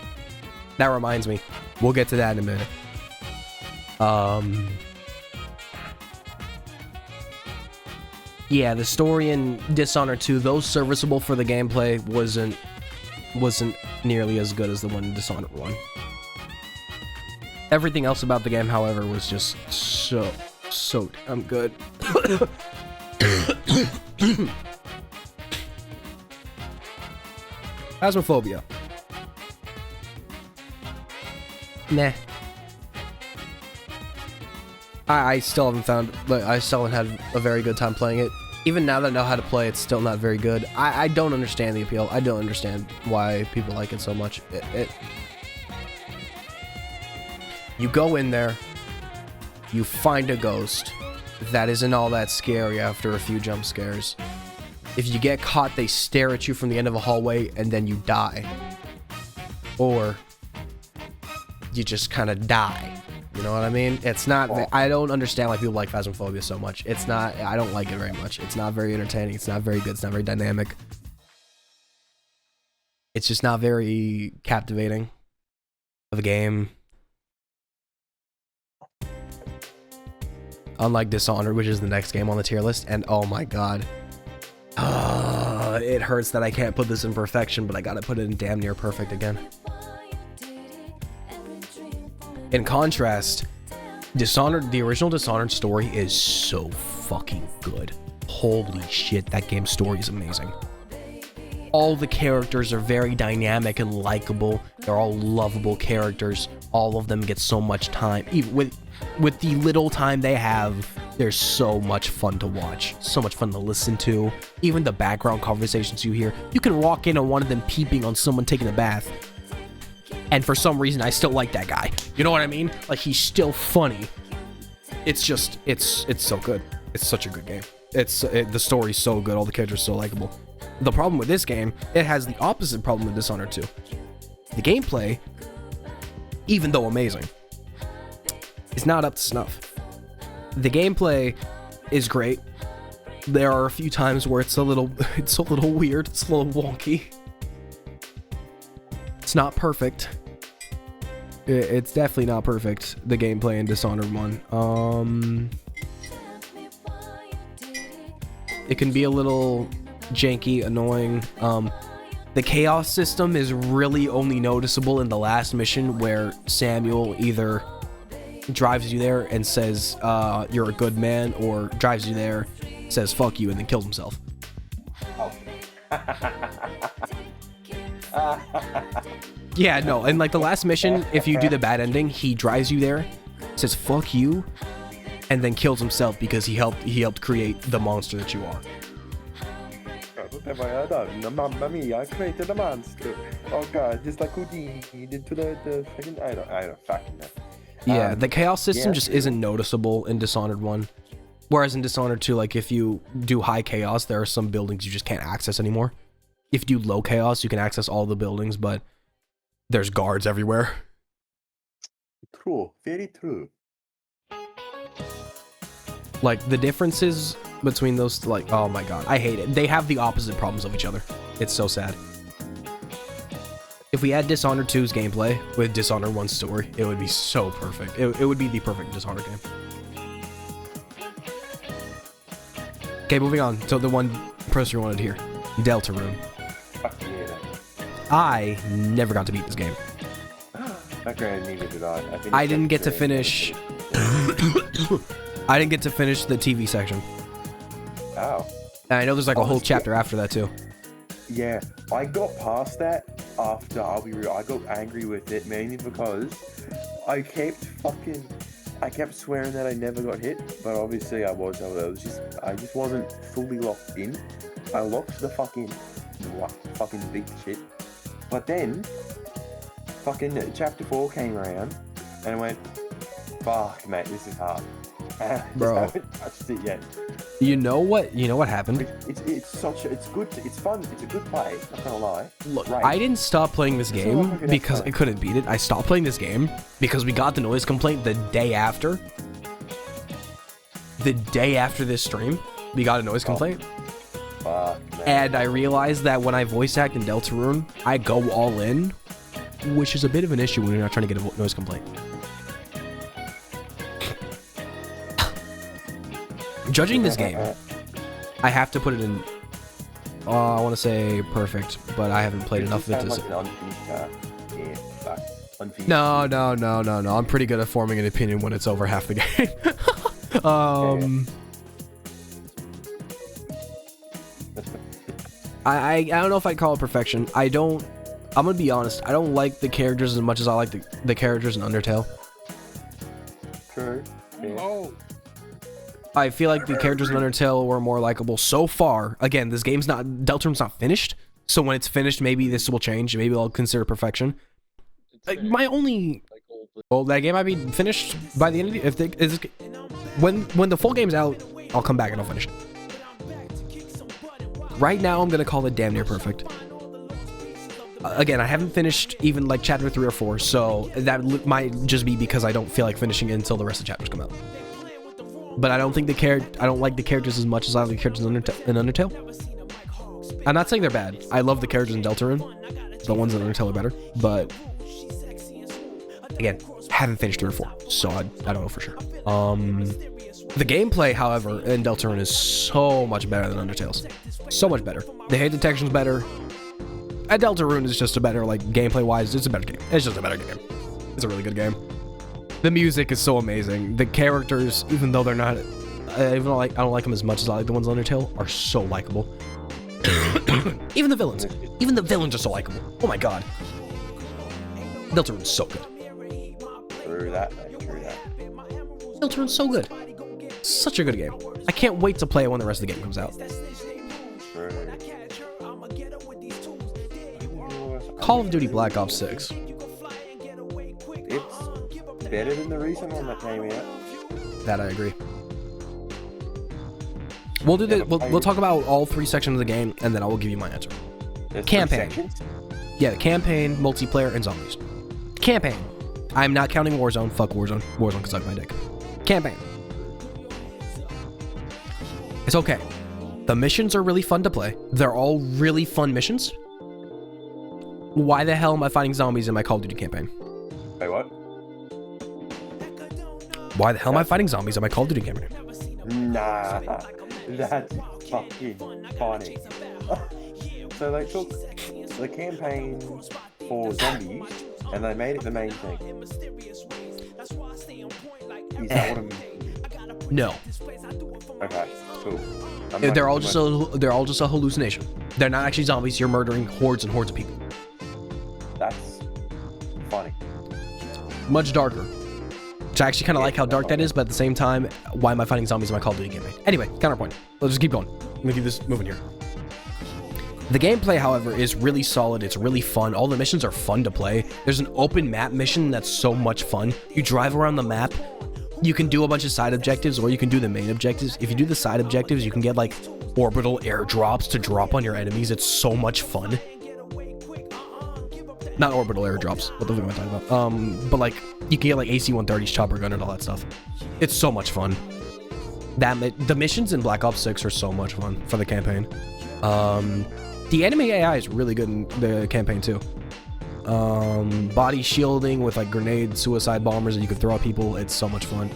A: that reminds me. We'll get to that in a minute. Yeah, the story in Dishonored 2, though serviceable for the gameplay, wasn't nearly as good as the one in Dishonored 1. Everything else about the game, however, was just so damn good. Phasmophobia. Nah. I still haven't found, but I still haven't had a very good time playing it. Even now that I know how to play, it's still not very good. I don't understand the appeal. I don't understand why people like it so much. You go in there, you find a ghost that isn't all that scary after a few jump scares. If you get caught, they stare at you from the end of a hallway and then you die. Or you just kind of die. You know what I mean? It's not, I don't understand why people like Phasmophobia so much. It's not, I don't like it very much. It's not very entertaining. It's not very good. It's not very dynamic. It's just not very captivating of a game. Unlike Dishonored, which is the next game on the tier list, and oh my god. It hurts that I can't put this in perfection, but I gotta put it in damn near perfect again. In contrast, Dishonored, the original Dishonored story is so fucking good. Holy shit, that game's story is amazing. All the characters are very dynamic and likable. They're all lovable characters. All of them get so much time. Even with the little time they have, they're so much fun to watch. So much fun to listen to. Even the background conversations you hear. You can walk in on one of them peeping on someone taking a bath. And for some reason, I still like that guy. You know what I mean? Like, he's still funny. It's just, it's so good. It's such a good game. The story's so good. All the characters are so likable. The problem with this game, it has the opposite problem with Dishonored 2. The gameplay, even though amazing, is not up to snuff. The gameplay is great. There are a few times where it's a little weird. It's a little wonky. It's not perfect. It's definitely not perfect, the gameplay in Dishonored 1. It can be a little janky, annoying. The chaos system is really only noticeable in the last mission, where Samuel either drives you there and says you're a good man, or drives you there, says fuck you, and then kills himself. Yeah, no, and like the last mission, if you do the bad ending, he drives you there, says fuck you, and then kills himself because he helped create the monster that you are.
E: Mamma mia, I created a monster. Oh god, just like Houdini did to the fucking, I don't fucking know.
A: Yeah, the chaos system just isn't noticeable in Dishonored 1. Whereas in Dishonored 2, like if you do high chaos, there are some buildings you just can't access anymore. If you do low chaos, you can access all the buildings, but there's guards everywhere.
E: True, very true.
A: Like, the differences between those, like, oh my god, I hate it. They have the opposite problems of each other. It's so sad. If we had Dishonored 2's gameplay with Dishonored 1's story, it would be so perfect. It would be the perfect Dishonored game. Okay, moving on to the one person you wanted to hear. Deltarune.
E: Fuck yeah.
A: I never got to beat this game.
E: Okay, neither did I.
A: I didn't get to finish... I didn't get to finish the TV section.
E: Oh.
A: And I know there's like a whole chapter after that too.
E: Yeah, I got past that after, I'll be real, I got angry with it mainly because I kept swearing that I never got hit, but obviously I just wasn't fully locked in. I locked the fucking big shit. But then, fucking chapter 4 came around, and I went, fuck mate, this is hard.
A: Bro,
E: I haven't touched it yet.
A: You know what happened?
E: It's good, it's fun, it's a good play, not gonna lie.
A: Look,
E: right.
A: I didn't stop playing this game because I couldn't beat it. I stopped playing this game because we got the noise complaint the day after. The day after this stream, we got a noise complaint.
E: Fuck,
A: And I realized that when I voice act in Deltarune, I go all in, which is a bit of an issue when you're not trying to get a noise complaint. Judging this game, I have to put it in, I want to say perfect, but I haven't played enough of it to say.
E: Yeah, fuck.
A: No. I'm pretty good at forming an opinion when it's over half the game. I don't know if I'd call it perfection. I'm gonna be honest. I don't like the characters as much as I like the characters in Undertale.
E: True. Yeah.
C: Oh,
A: I feel like the characters in Undertale were more likable so far. Again, this game's not, Deltarune's not finished. So when it's finished, maybe this will change. Maybe I'll consider perfection.
C: it's
A: Like,
C: finished.
A: my only,
C: Like old.
A: well, that game might be finished by the end of the, when the full game's out, I'll come back and I'll finish it. Right now, I'm gonna call it damn near perfect. Again, I haven't finished even like chapter 3 or 4, so that might just be because I don't feel like finishing it until the rest of the chapters come out. But I don't think I don't like the characters as much as I like the characters in Undertale. I'm not saying they're bad. I love the characters in Deltarune. The ones in Undertale are better, but again, haven't finished 3 or 4, so I don't know for sure. The gameplay, however, in Deltarune is so much better than Undertale's. So much better. The hit detection's better. At Deltarune is just a better, like, gameplay-wise, it's a better game. It's just a better game. It's a really good game. The music is so amazing. The characters, even though they're not, even though I don't like them as much as I like the ones on Undertale, are so likable. Even the villains. Even the villains are so likable. Oh my god. Deltarune's so good.
E: True that, mate. True that.
A: Deltarune's so good. Such a good game. I can't wait to play it when the rest of the game comes out.
E: True.
A: Call of Duty Black Ops 6.
E: It's better than the recent one that came out.
A: That I agree. We'll do the we'll talk about all 3 sections of the game, and then I will give you my answer.
E: There's
A: Campaign.
E: 3 sections?
A: Yeah, the campaign, multiplayer, and zombies. Campaign. I'm not counting Warzone. Fuck Warzone. Warzone can suck my dick. Campaign. It's okay. The missions are really fun to play. They're all really fun missions. Why the hell am I fighting zombies in my Call of Duty campaign?
E: Wait, what?
A: Why the hell am I fighting zombies in my Call of Duty campaign?
E: Nah, that's fucking funny. So they took the campaign for zombies and they made it the main thing. Is that what I'm...
A: No.
E: Okay, cool.
A: They're all just a hallucination. They're not actually zombies. You're murdering hordes and hordes of people.
E: That's funny.
A: Much darker. Which I actually kind of like how dark that is, but at the same time, why am I fighting zombies in my Call of Duty campaign? Anyway, counterpoint. Let's just keep going. Let me keep this moving here. The gameplay, however, is really solid. It's really fun. All the missions are fun to play. There's an open map mission that's so much fun. You drive around the map. You can do a bunch of side objectives, or you can do the main objectives. If you do the side objectives, you can get like orbital airdrops to drop on your enemies. It's so much fun. Not orbital airdrops. What the fuck am I talking about? But like you can get like AC-130's chopper gun and all that stuff. It's so much fun. The missions in Black Ops 6 are so much fun for the campaign. The enemy AI is really good in the campaign too. Body shielding with like grenade suicide bombers that you can throw at people. It's so much fun.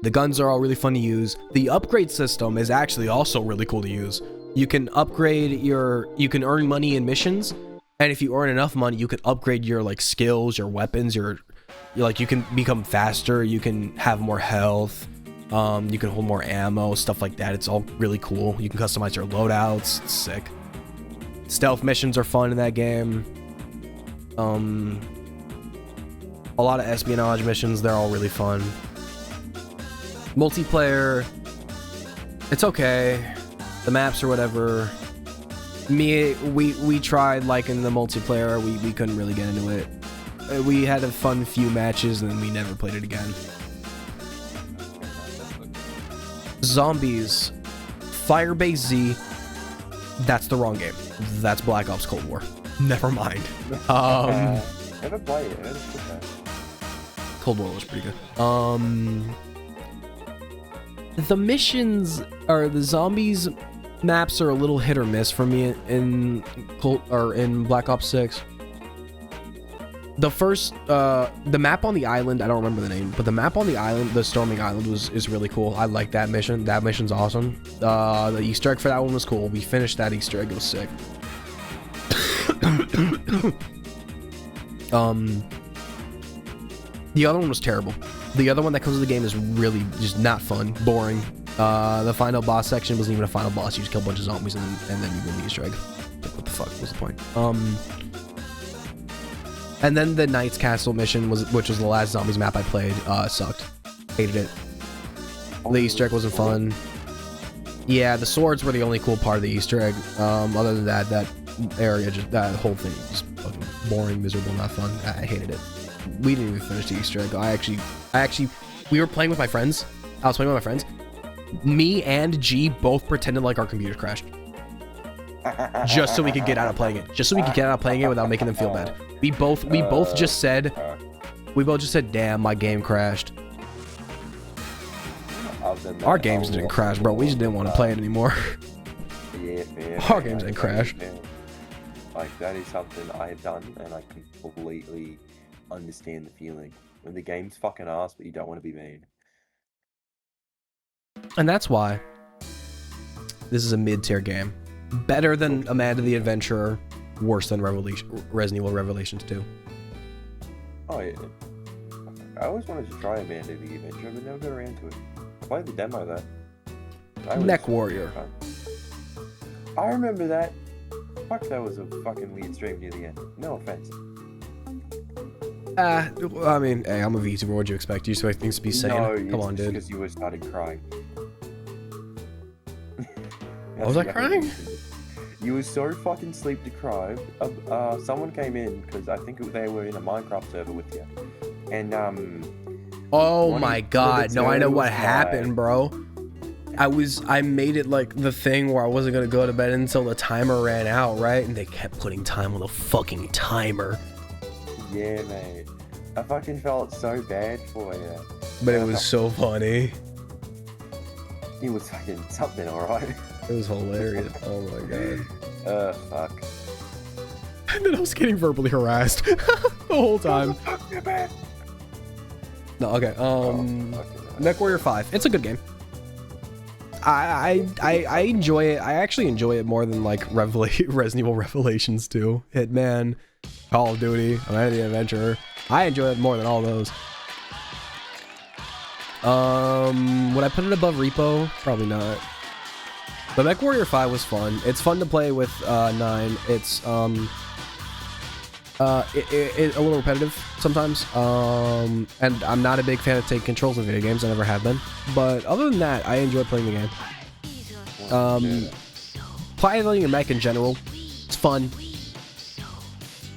A: The guns are all really fun to use. The upgrade system is actually also really cool to use. You can upgrade you can earn money in missions, and if you earn enough money, you can upgrade your like skills, your weapons, you can become faster, you can have more health, you can hold more ammo, stuff like that. It's all really cool. You can customize your loadouts. It's sick. Stealth missions are fun in that game. A lot of espionage missions, they're all really fun. Multiplayer, it's okay. The maps or whatever. We tried liking the multiplayer. We couldn't really get into it. We had a fun few matches and then we never played it again. Zombies, Firebase Z. That's the wrong game. That's Black Ops Cold War. Never mind.
E: Never played it. Never played that.
A: Cold War was pretty good. The missions or the zombies maps are a little hit or miss for me in Black Ops 6. The first the map on the island, I don't remember the name, but the map on the island, the storming island is really cool. I like that mission. That mission's awesome. The Easter egg for that one was cool. We finished that Easter egg. It was sick. The other one was terrible. The other one that comes with the game is really just not fun, boring. The final boss section wasn't even a final boss. You just kill a bunch of zombies and then you win the Easter egg. Like, what the fuck was the point? And then the Knight's Castle mission, which was the last zombies map I played, sucked. Hated it. The Easter egg wasn't fun. Yeah, the swords were the only cool part of the Easter egg. Other than that, that area, that whole thing was fucking boring, miserable, not fun. I hated it. We didn't even finish the Easter egg. I actually, we were playing with my friends. I was playing with my friends. Me and G both pretended like our computer crashed. Just so we could get out of playing it. Just so we could get out of playing it without making them feel bad. We both just said, damn, my game crashed. Our games didn't crash, bro. We just didn't want to play it anymore.
E: Yeah, man.
A: Our games didn't crash.
E: Like, that is something I have done, and I completely understand the feeling. When the game's fucking ass, but you don't want to be mean.
A: And that's why this is a mid-tier game. Better than Amanda the Adventurer, worse than Resident Evil Revelations 2.
E: Oh, yeah. I always wanted to try Amanda the Adventurer, but never got around to it. I played the demo, though.
A: Neck Warrior.
E: I remember that. Fuck, that was a fucking weird stream near the end. No offense.
A: I mean, hey, I'm a VTuber. What'd you expect? You expect things to be sane?
E: No,
A: come on, dude.
E: because you were started crying.
A: Was I crying?
E: You were so fucking sleep deprived. Someone came in because I think they were in a Minecraft server with you, and
A: oh my god! No, I know what happened, bro. I made it like the thing where I wasn't gonna go to bed until the timer ran out, right? And they kept putting time on the fucking timer.
E: Yeah, mate. I fucking felt so bad for you.
A: But it was so funny.
E: It was fucking something, alright.
A: It was hilarious. Oh my god.
E: Fuck.
A: And then I was getting verbally harassed the whole time. No, okay. MechWarrior 5. It's a good game. I enjoy it. I actually enjoy it more than like Resident Evil Revelations 2, Hitman, Call of Duty, Amanda the Adventurer. I enjoy it more than all those. Would I put it above Repo? Probably not. But MechWarrior 5 was fun. It's fun to play with 9. It's a little repetitive sometimes. And I'm not a big fan of taking controls in video games. I never have been. But other than that, I enjoy playing the game. Piloting a mech in general, it's fun.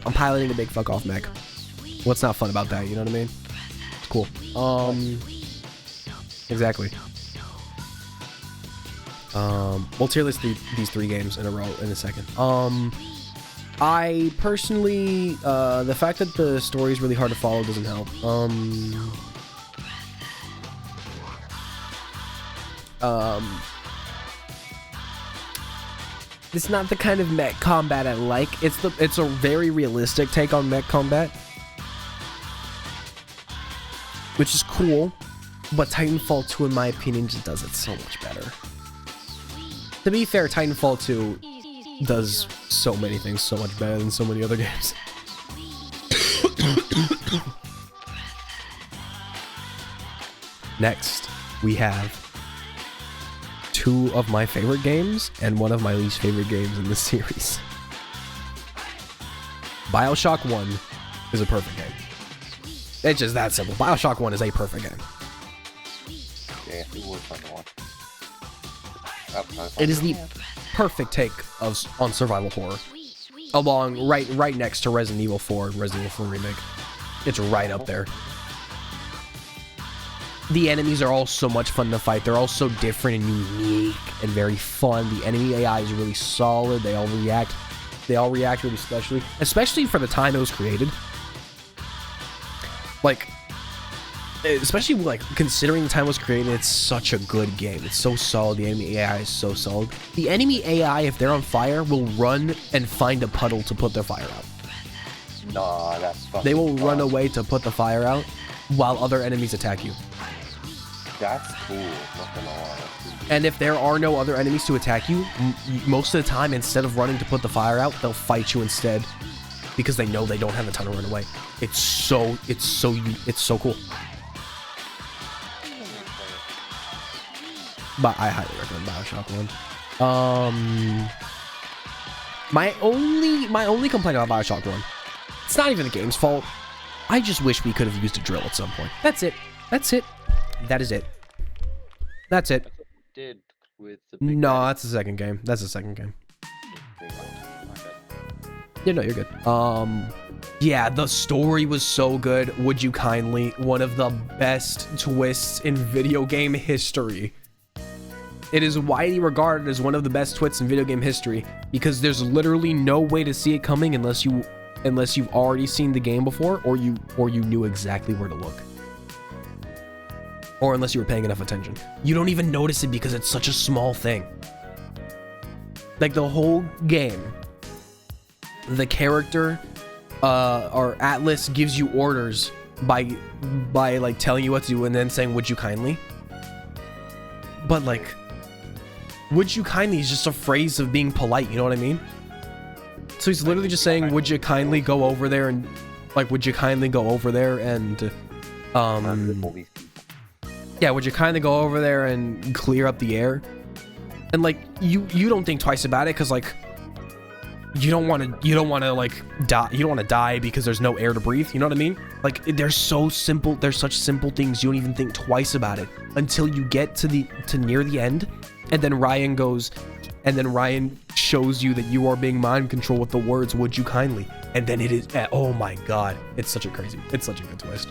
A: I'm piloting a big fuck off mech. What's not fun about that? You know what I mean? It's cool. Exactly. We'll tier list these 3 games in a row in a second. I personally, the fact that the story is really hard to follow doesn't help. It's not the kind of mech combat I like. It's a very realistic take on mech combat, which is cool. But Titanfall 2, in my opinion, just does it so much better. To be fair, Titanfall 2 does so many things so much better than so many other games. Next, we have 2 of my favorite games and 1 of my least favorite games in this series. BioShock 1 is a perfect game. It's just that simple. BioShock 1 is a perfect game.
E: Yeah, it was fun to watch.
A: It is the perfect take on survival horror, along right next to Resident Evil 4 and Resident Evil 4 Remake. It's right up there. The enemies are all so much fun to fight. They're all so different and unique and very fun. The enemy AI is really solid. They all react really especially for the time it was created. Like, especially like considering the time it was created, it's such a good game. It's so solid. The enemy AI is so solid. The enemy AI, if they're on fire, will run and find a puddle to put their fire out.
E: Nah, that's fucking
A: They will run away to put the fire out while other enemies attack you.
E: That's cool, not gonna lie.
A: And if there are no other enemies to attack you, most of the time, instead of running to put the fire out, they'll fight you instead because they know they don't have a ton to run away. It's so cool. But I highly recommend BioShock 1. My only complaint about BioShock 1, it's not even the game's fault. I just wish we could have used a drill at some point. That's it. That is it. That's it.
C: That's what we did with the big
A: No,
C: daddy.
A: that's the second game. That's the second game.
C: Okay.
A: Yeah, no, you're good. Yeah, the story was so good. Would you kindly? One of the best twists in video game history. It is widely regarded as one of the best twists in video game history because there's literally no way to see it coming unless you've already seen the game before or you knew exactly where to look. Or unless you were paying enough attention. You don't even notice it because it's such a small thing. Like the whole game, the character or Atlas gives you orders by like telling you what to do and then saying, "Would you kindly?" But like, "Would you kindly" is just a phrase of being polite, you know what I mean? So he's literally just saying, "Would you kindly go over there and like, would you kindly go over there and
E: All these people.
A: yeah, would you kindly go over there and clear up the air?" And like you don't think twice about it because like you don't want to like die. You don't want to die because there's no air to breathe. You know what I mean? Like they're so simple. They're such simple things. You don't even think twice about it until you get to near the end, and then Ryan shows you that you are being mind controlled with the words "Would you kindly?" And then it is. Oh my god! It's such a good twist.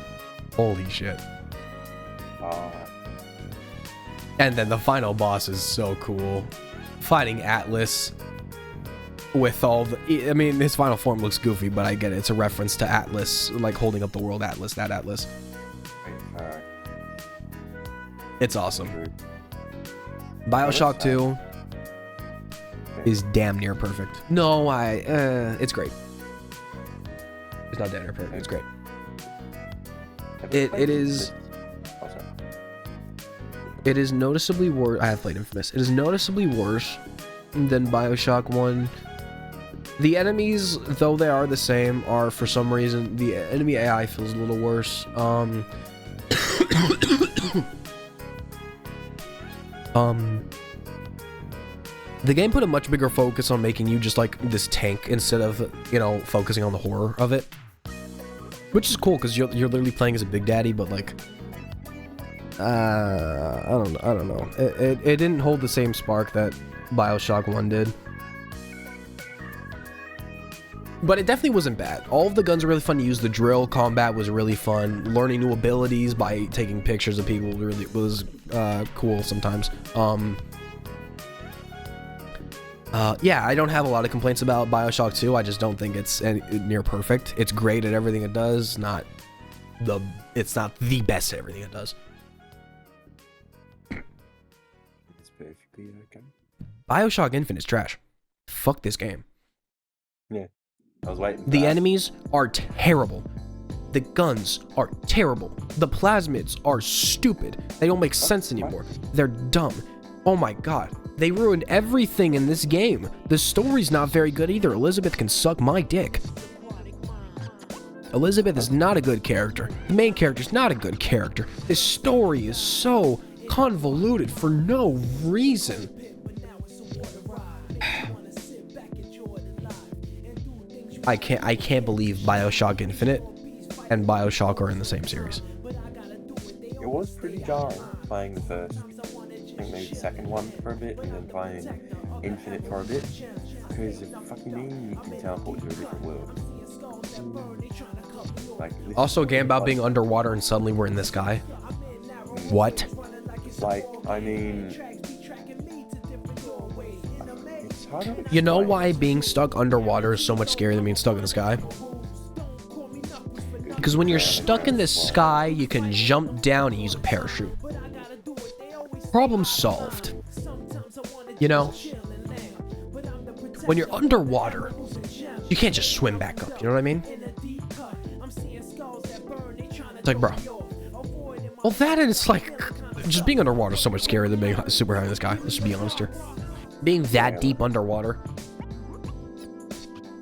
A: Holy shit! And then the final boss is so cool. Fighting Atlas with all the... I mean, his final form looks goofy, but I get it. It's a reference to Atlas, like holding up the world Atlas, that Atlas. It's awesome. BioShock 2 is damn near perfect. No, it's great. It's not damn near perfect. It's great. It is... It is noticeably worse. I have played Infamous. It is noticeably worse than BioShock 1. The enemies, though they are the same, are for some reason the enemy AI feels a little worse. The game put a much bigger focus on making you just like this tank instead of, you know, focusing on the horror of it, which is cool because you're literally playing as a Big Daddy, but like. I don't know. It didn't hold the same spark that BioShock 1 did. But it definitely wasn't bad. All of the guns were really fun to use. The drill combat was really fun. Learning new abilities by taking pictures of people really was cool sometimes. Yeah, I don't have a lot of complaints about BioShock 2. I just don't think it's near perfect. It's great at everything it does. It's not the best at everything it does.
E: Perfectly okay.
A: BioShock Infinite is trash. Fuck this game.
E: Yeah, I was waiting.
A: The enemies are terrible. The guns are terrible. The plasmids are stupid. They don't make sense anymore. They're dumb. Oh my god. They ruined everything in this game. The story's not very good either. Elizabeth can suck my dick. Elizabeth is not a good character. The main character's not a good character. This story is so convoluted for no reason. I can't believe BioShock Infinite and BioShock are in the same series.
E: It was pretty jarring playing the first, I think maybe the second one for a bit, and then playing Infinite for a bit, because if fucking mean you can teleport to a different world. Like,
A: Also, a game about being underwater and suddenly we're in the sky. What?
E: Like, I mean, it's hard to
A: You know
E: explain.
A: why being stuck underwater is so much scarier than being stuck in the sky? Because when you're stuck in the sky, you can jump down and use a parachute. Problem solved. You know? When you're underwater, you can't just swim back up, you know what I mean? It's like, bro. Well, that and it's like, just being underwater is so much scarier than being super high in the sky. Let's just be honest here. Being that deep underwater.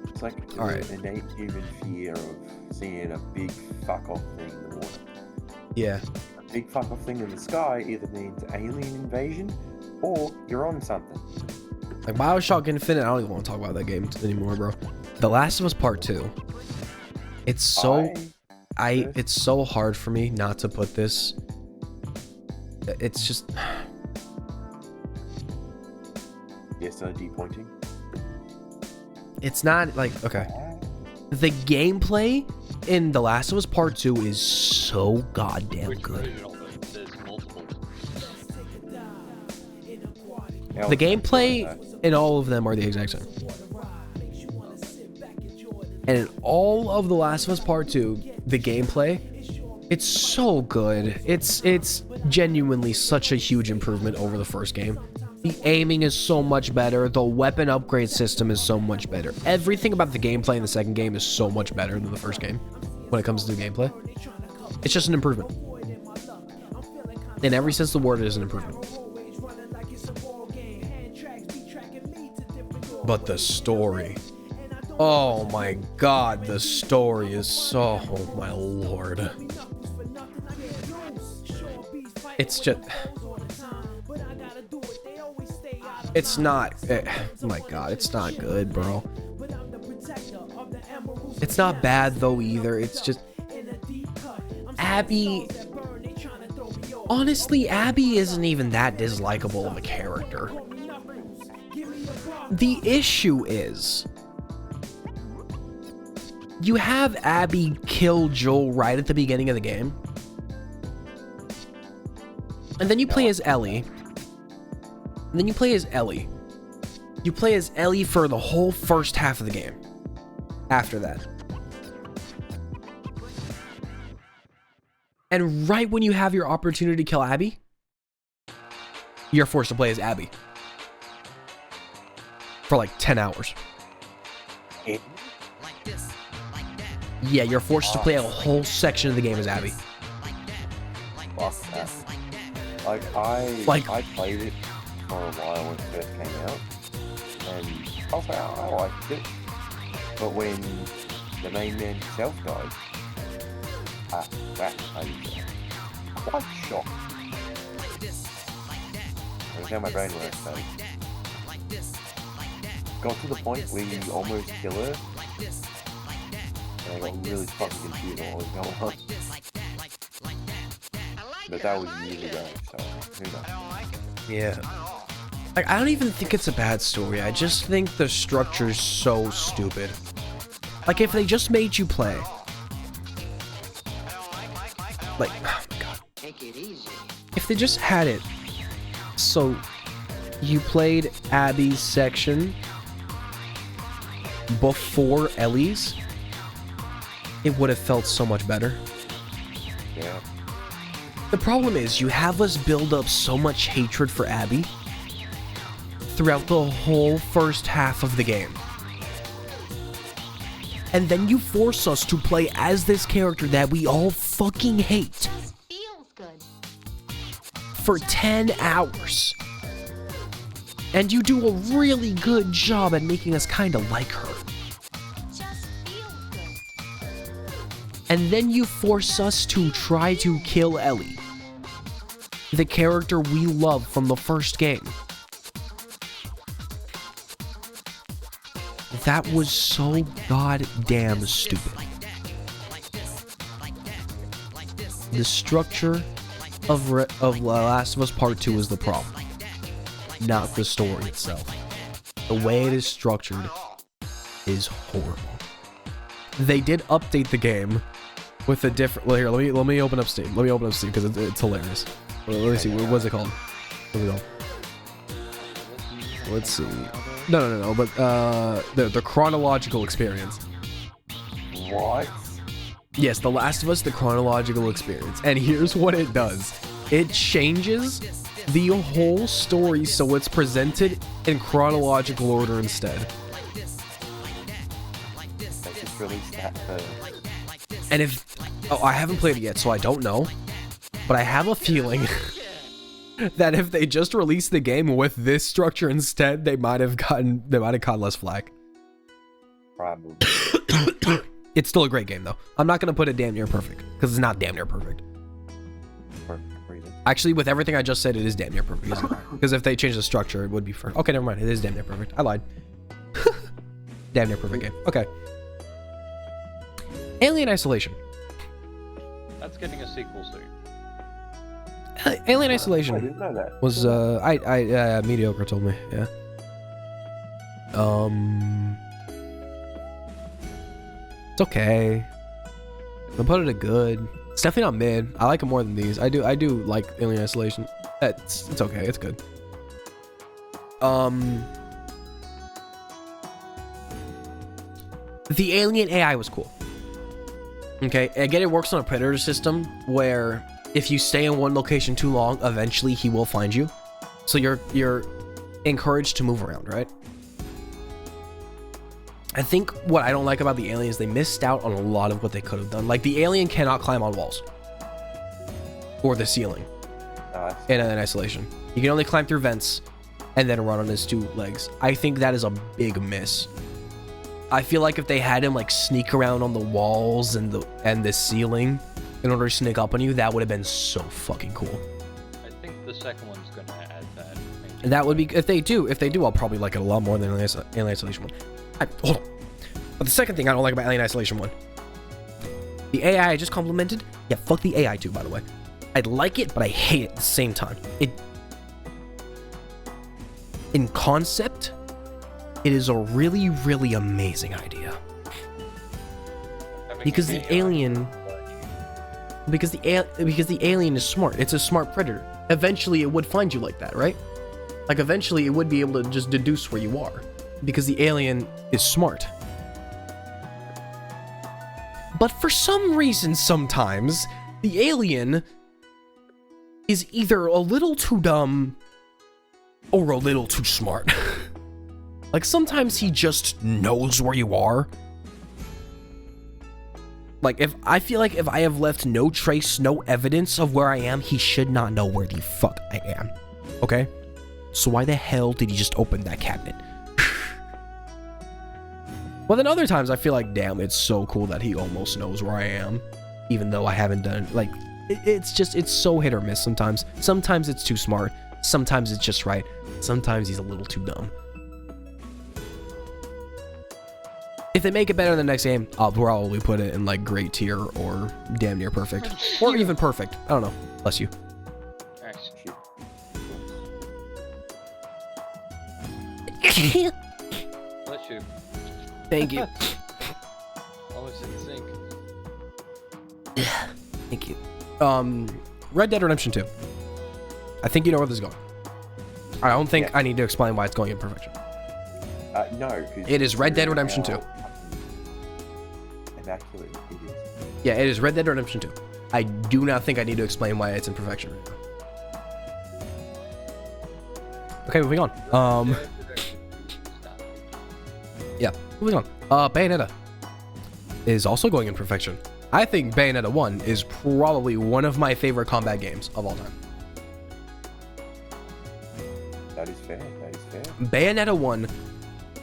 E: It's like
A: All right.
E: The innate human fear of seeing a big fuck off thing in the water.
A: Yeah.
E: A big fuck off thing in the sky either means alien invasion or you're on something.
A: Like Bioshock Infinite, I don't even want to talk about that game anymore, bro. The Last of Us Part 2. It's so it's so hard for me not to put this. It's just
E: Yes, D pointing.
A: it's not like okay. The gameplay in The Last of Us Part 2 is so goddamn
C: Which
A: good.
C: original thing? There's multiple.
A: The gameplay in all of them are the exact same. And in all of The Last of Us Part 2, the gameplay, it's so good. It's genuinely such a huge improvement over the first game. The aiming is so much better. The weapon upgrade system is so much better. Everything about the gameplay in the second game is so much better than the first game when it comes to the gameplay. It's just an improvement. In every sense of the word, it is an improvement. But the story. Oh my god, the story is so... Oh my lord. It's just... It's not... oh my god, it's not good, bro. It's not bad though either. It's just... Abby... Honestly, Abby isn't even that dislikable of a character. The issue is... You have Abby kill Joel right at the beginning of the game. And then you play as Ellie. And then you play as Ellie. You play as Ellie for the whole first half of the game. After that. And right when you have your opportunity to kill Abby, you're forced to play as Abby. For like 10 hours. Yeah, you're forced to play a whole section of the game as Abby.
E: Fuck that. I played it for a while when it first came out, and I'll say I liked it. But when the main man himself died, I was quite shocked. That's how my brain works, so. Got to the point where you almost kill her, and I got really fucking confused on what was going on. But that was years ago, so who knows?
A: Yeah. Like, I don't even think it's a bad story. I just think the structure's so stupid. Like, if they just made you play... Like, oh my god. If they just had it... So, you played Abby's section before Ellie's, it would have felt so much better.
E: Yeah.
A: The problem is, you have us build up so much hatred for Abby throughout the whole first half of the game. And then you force us to play as this character that we all fucking hate for 10 hours. And you do a really good job at making us kind of like her. And then you force us to try to kill Ellie, the character we love from the first game. That was so goddamn stupid. The structure of The Last of Us Part 2 is the problem, not the story itself. The way it is structured is horrible. They did update the game with a different... Well, here, let me open up Steam. Let me open up Steam because it's hilarious. Let me see. What's it called? Here we go. Let's see. No. But the chronological experience.
E: What?
A: Yes, The Last of Us, the chronological experience. And here's what it does. It changes the whole story so it's presented in chronological order instead.
E: They just released that first.
A: And if... Oh, I haven't played it yet, so I don't know. But I have a feeling that if they just released the game with this structure instead, they might have gotten less flack.
E: Probably.
A: It's still a great game though. I'm not gonna put it damn near perfect because it's not damn near perfect.
E: For a reason.
A: Actually, with everything I just said, it is damn near perfect. Because if they change the structure, it would be for. Okay, never mind. It is damn near perfect. I lied. Damn near perfect game. Okay. Alien Isolation.
C: That's getting a sequel soon.
A: Alien
E: I
A: Isolation
E: didn't know that.
A: was mediocre told me. Yeah. It's okay. I'll put it at good. It's definitely not mid. I like it more than these. I do like Alien Isolation. It's okay. It's good. The alien AI was cool. Okay, again, it works on a predator system where if you stay in one location too long, eventually he will find you. So you're encouraged to move around, right? I think what I don't like about the alien is they missed out on a lot of what they could have done. Like the alien cannot climb on walls or the ceiling in an isolation. You can only climb through vents and then run on his two legs. I think that is a big miss. I feel like if they had him like sneak around on the walls and the ceiling in order to sneak up on you, that would have been so fucking cool.
C: I think the second one's gonna add that.
A: And that would be if they do, I'll probably like it a lot more than Alien Isolation 1. Hold on. But the second thing I don't like about Alien Isolation 1, the AI I just complimented. Yeah, fuck the AI too, by the way. I like it, but I hate it at the same time. In concept, it is a really, really amazing idea. Because the alien is smart. It's a smart predator. Eventually it would find you like that, right? Like eventually it would be able to just deduce where you are because the alien is smart. But for some reason sometimes the alien is either a little too dumb or a little too smart. Like sometimes he just knows where you are. Like if I have left no trace, no evidence of where I am, he should not know where the fuck I am. Okay? So why the hell did he just open that cabinet? Well, then other times I feel like, damn, it's so cool that he almost knows where I am, even though I haven't done like it's so hit or miss sometimes. Sometimes it's too smart. Sometimes it's just right. Sometimes he's a little too dumb. If they make it better in the next game, I'll probably put it in like great tier or damn near perfect. Or even perfect. I don't know. Bless you.
C: Bless you.
A: Thank you.
C: Almost in sync.
A: Thank you. Red Dead Redemption 2. I think you know where this is going. I don't think I need to explain why it's going in perfection.
E: No. 'Cause
A: It is Red Dead Redemption 2.
E: Immaculate. It is.
A: Yeah, it is Red Dead Redemption 2. I do not think I need to explain why it's in perfection right now. Okay, moving on. Yeah, moving on. Bayonetta is also going in perfection. I think Bayonetta 1 is probably one of my favorite combat games of all time.
E: That is fair. That is fair.
A: Bayonetta 1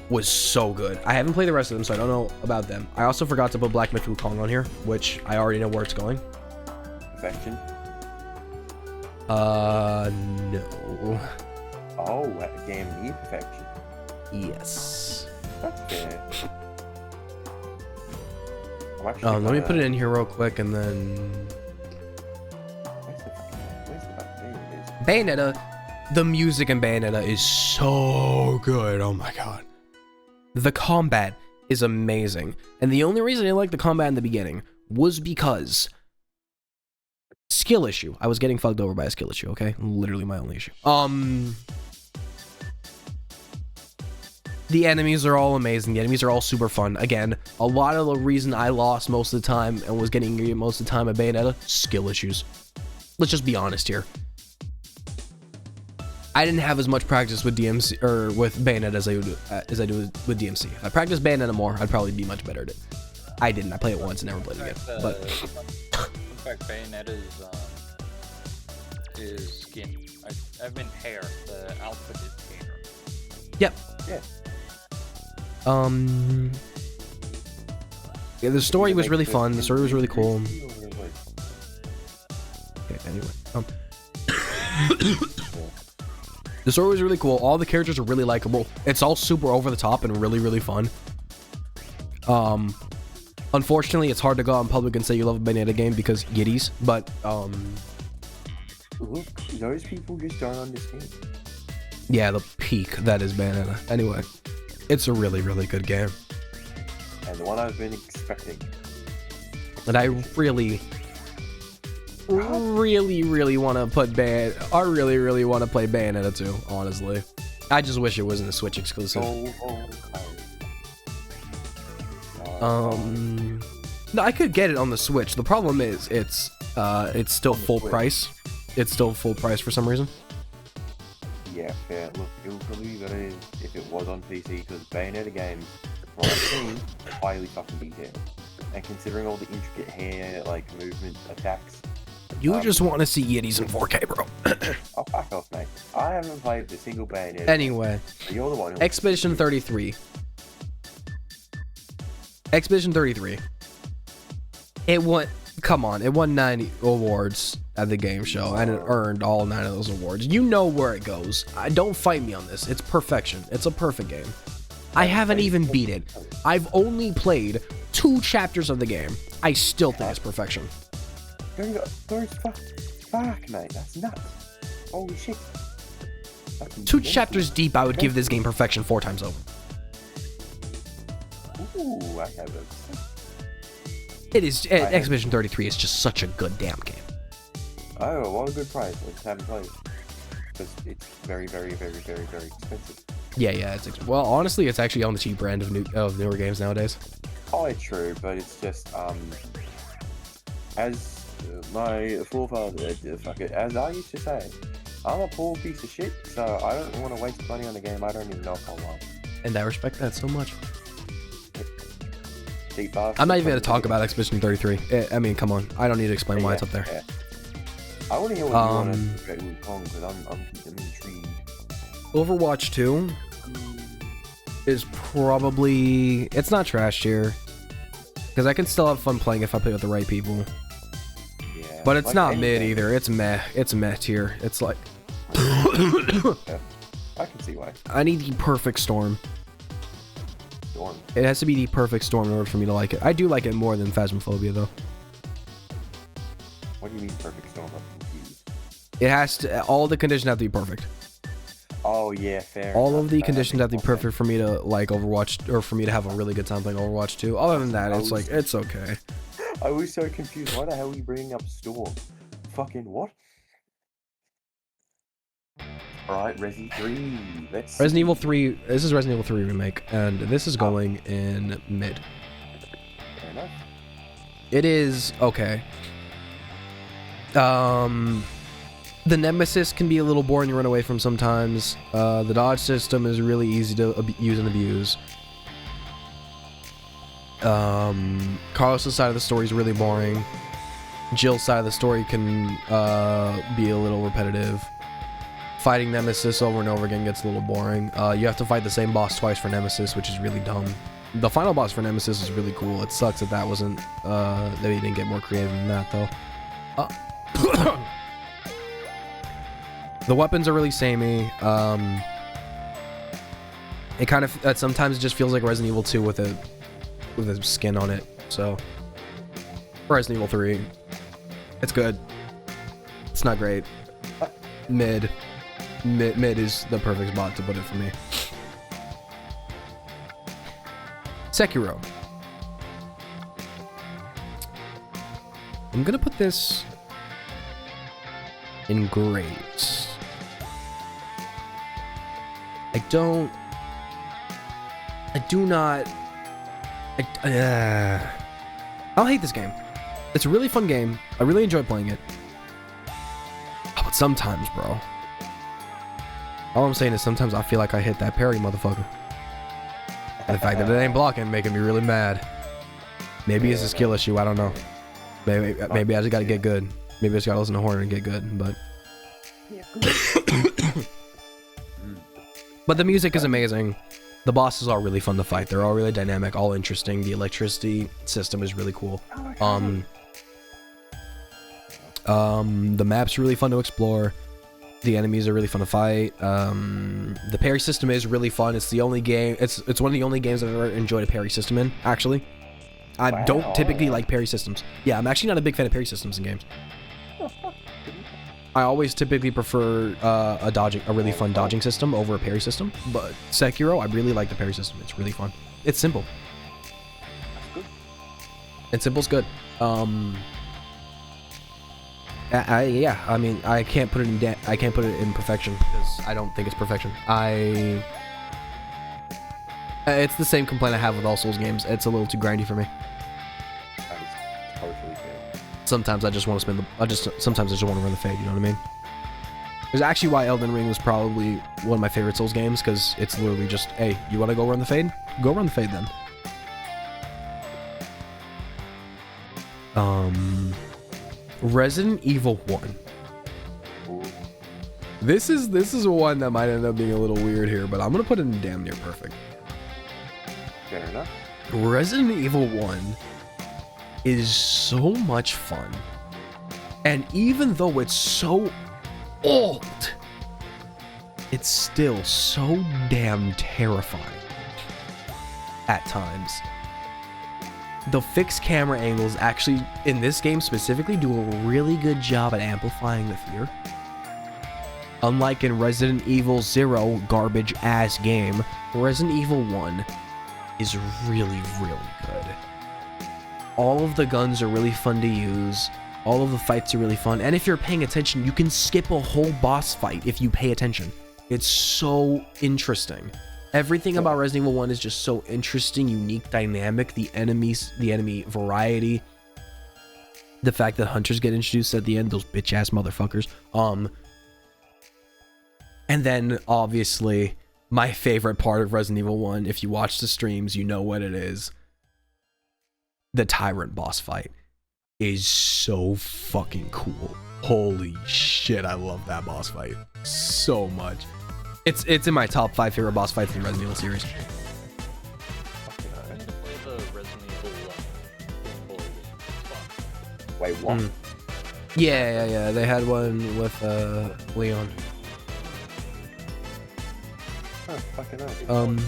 A: was so good. I haven't played the rest of them, so I don't know about them. I also forgot to put Black Myth Wukong on here, which I already know where it's going.
E: Perfection.
A: No.
E: Oh, damn near perfection.
A: Yes.
E: That's fair. I'm actually
A: Let me put it in here real quick, and then
E: Where's the button? There it is.
A: Bayonetta. The music in Bayonetta is so good. Oh my god. The combat is amazing. And the only reason I liked the combat in the beginning was because skill issue. I was getting fucked over by a skill issue, okay? Literally my only issue. The enemies are all amazing. The enemies are all super fun. Again, a lot of the reason I lost most of the time and was getting most of the time at Bayonetta, skill issues. Let's just be honest here. I didn't have as much practice with DMC or with Bayonetta as I do with DMC. If I practiced Bayonetta more, I'd probably be much better at it. I didn't. I played it once and never played it again. But
C: In fact, Bayonetta's is skin. I meant hair. The outfit is hair.
A: yep.
E: Yeah.
A: Yeah, the story was really fun. The story was really cool. Okay, anyway, the story was really cool. All the characters are really likable. It's all super over the top and really, really fun. Unfortunately, it's hard to go out in public and say you love a Bayonetta game because Yiddies, but
E: Look, those people just don't understand.
A: yeah, the peak that is Bayonetta. Anyway, it's a really, really good game,
E: And the one I've been expecting.
A: and I really want to put I really want to play Bayonetta 2, honestly. I just wish it wasn't a Switch exclusive. No, I could get it on the Switch. The problem is it's still full price. It's still full price for some reason.
E: Yeah, fair. Look, it will probably be better if it was on PC because Bayonetta games, from what I've seen, are highly fucking detailed. And considering all the intricate hair, like movement, attacks.
A: You just want to see Yiddies in 4K, bro.
E: Oh, fuck off, mate. I haven't played a single Bayonetta.
A: Anyway,
E: You're the one who
A: Expedition 33. Expedition 33. It won. Come on, it won 9 awards at the game show, and it earned all 9 of those awards. You know where it goes. Don't fight me on this. It's perfection. It's a perfect game. I haven't even beat it. I've only played 2 chapters of the game. I still think it's perfection.
E: Fuck, mate. That's nuts. Holy shit.
A: 2 chapters deep, I would give this game perfection 4 times over.
E: Ooh, I have a...
A: It is. Expedition 33 is just such a good damn game.
E: Oh, what a good price. I just haven't played. Because it's very, very, very, very, very expensive.
A: Yeah. Well, honestly, it's actually on the cheap brand of newer games nowadays.
E: Oh, true, but it's just as my forefather, fuck it, as I used to say, I'm a poor piece of shit, so I don't want to waste money on a game I don't even know if I'll love.
A: And I respect that so much.
E: I'm
A: I'm not even going to talk about Expedition 33. I mean, come on. I don't need to explain why it's up there.
E: Yeah. I want to hear what you want to say with Kong, because I'm intrigued.
A: Overwatch 2 is probably... It's not trash tier. Because I can still have fun playing if I play with the right people.
E: Yeah.
A: But it's
E: like
A: not
E: any
A: mid
E: game.
A: either. It's meh. It's meh tier. It's like...
E: Yeah. I can see why.
A: I need the perfect storm.
E: Storm.
A: It has to be the perfect storm in order for me to like it. I do like it more than Phasmophobia, though.
E: What do you mean perfect storm? I'm confused.
A: It has to... All the conditions have to be perfect.
E: Oh yeah, fair.
A: All
E: enough.
A: of the
E: I
A: conditions have to be
E: think-
A: perfect for me to like Overwatch, or for me to have a really good time playing Overwatch 2. Other than that, it's like, it's okay.
E: I was so confused. Why the hell are you bringing up Storm? Fucking what? Alright, Resi 3. Let's
A: Resident Evil 3, this is Resident Evil 3 Remake, and this is going in mid.
E: Fair enough.
A: It is okay. The Nemesis can be a little boring to run away from sometimes. The dodge system is really easy to use and abuse. Carlos' side of the story is really boring. Jill's side of the story can be a little repetitive. Fighting Nemesis over and over again gets a little boring. You have to fight the same boss twice for Nemesis, which is really dumb. The final boss for Nemesis is really cool. It sucks that wasn't that we didn't get more creative than that, though. The weapons are really samey. It kind of sometimes it just feels like Resident Evil 2 with a skin on it. So Resident Evil 3, it's good. It's not great. Mid is the perfect spot to put it for me. Sekiro. I'm gonna put this in great. I don't hate this game. It's a really fun game. I really enjoy playing it. Oh, but sometimes, bro. All I'm saying is sometimes I feel like I hit that parry, motherfucker. And the fact that it ain't blocking making me really mad. Maybe it's a skill issue. I don't know. Maybe I just gotta get good. Maybe I just gotta listen to Horn and get good. But but the music is amazing. The bosses are really fun to fight. They're all really dynamic, all interesting. The electricity system is really cool. The map's really fun to explore. The enemies are really fun to fight. The parry system is really fun. It's the only game. It's one of the only games I've ever enjoyed a parry system in. Actually, I don't typically like parry systems. Yeah, I'm actually not a big fan of parry systems in games. I always typically prefer a really fun dodging system over a parry system. But Sekiro, I really like the parry system. It's really fun. It's simple. And simple's good. Yeah, I mean, I can't put it in perfection because I don't think it's perfection. It's the same complaint I have with all Souls games. It's a little too grindy for me.
E: That is totally fair.
A: Sometimes I just want to sometimes I just want to run the fade, you know what I mean? There's actually why Elden Ring was probably one of my favorite Souls games, because it's literally just, hey, you want to go run the fade? Go run the fade then. Resident Evil 1.
E: Ooh.
A: This is one that might end up being a little weird here, but I'm gonna put it in damn near perfect.
E: Fair enough.
A: Resident Evil 1 is so much fun. And even though it's so old, it's still so damn terrifying at times. The fixed camera angles actually, in this game specifically, do a really good job at amplifying the fear. Unlike in Resident Evil 0, garbage ass game, Resident Evil 1 is really, really good. All of the guns are really fun to use. All of the fights are really fun. And if you're paying attention, you can skip a whole boss fight if you pay attention. It's so interesting. Everything about Resident Evil 1 is just so interesting, unique, dynamic. The enemy variety. The fact that hunters get introduced at the end, those bitch ass motherfuckers. And then obviously my favorite part of Resident Evil 1, if you watch the streams, you know what it is. The Tyrant boss fight is so fucking cool. Holy shit, I love that boss fight so much. It's in my top 5 favorite boss fights in the Resident Evil series.
C: I need to play the Resident Evil It's fun.
E: Wait, what?
A: Yeah. They had one with Leon.
E: Oh, fucking hell.
C: Canon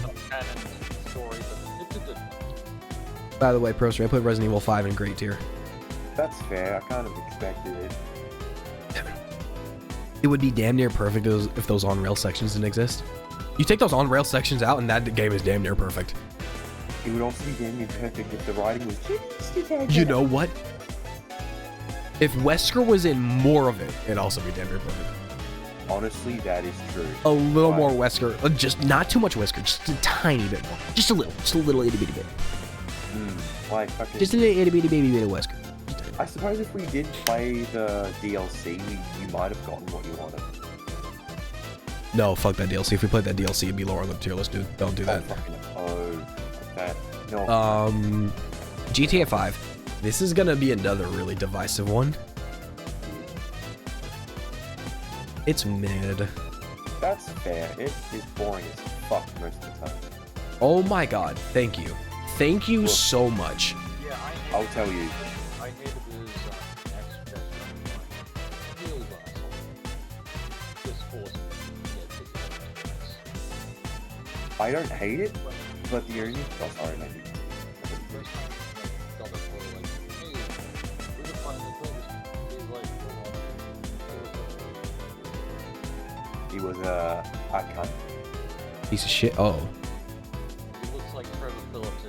C: story, but it's a good one.
A: By the way, Proster, I put Resident Evil 5 in great tier.
E: That's fair. I kind of expected it.
A: It would be damn near perfect if those on-rail sections didn't exist. You take those on-rail sections out and that game is damn near perfect.
E: It would also be damn near perfect if the writing was just
A: You know what? If Wesker was in more of it, it'd also be damn near perfect.
E: Honestly, that is true.
A: A little more Wesker. Just not too much Wesker. Just a tiny bit more. Just a little itty bitty bit.
E: Like fucking.
A: Just a little itty bitty baby bit of Wesker.
E: I suppose if we did play the DLC, you might have gotten what you wanted.
A: No, fuck that DLC. If we played that DLC, it'd be lower on the tier list, dude. Don't do that.
E: Okay. No.
A: GTA 5. This is gonna be another really divisive one. It's mid.
E: That's fair. It is boring as fuck most of the time.
A: Oh my god, thank you. Thank you
E: Look.
A: so much.
C: Yeah,
E: I'll tell you.
C: I hated his next best real boss. Just forced me to get to
E: I don't hate it, but the only. Oh, sorry, maybe.
C: first time I got it for like, hey, we're gonna finally kill this. He's like,
E: He was a cunt.
A: Piece of shit. Oh.
C: he looks like Trevor Phillips.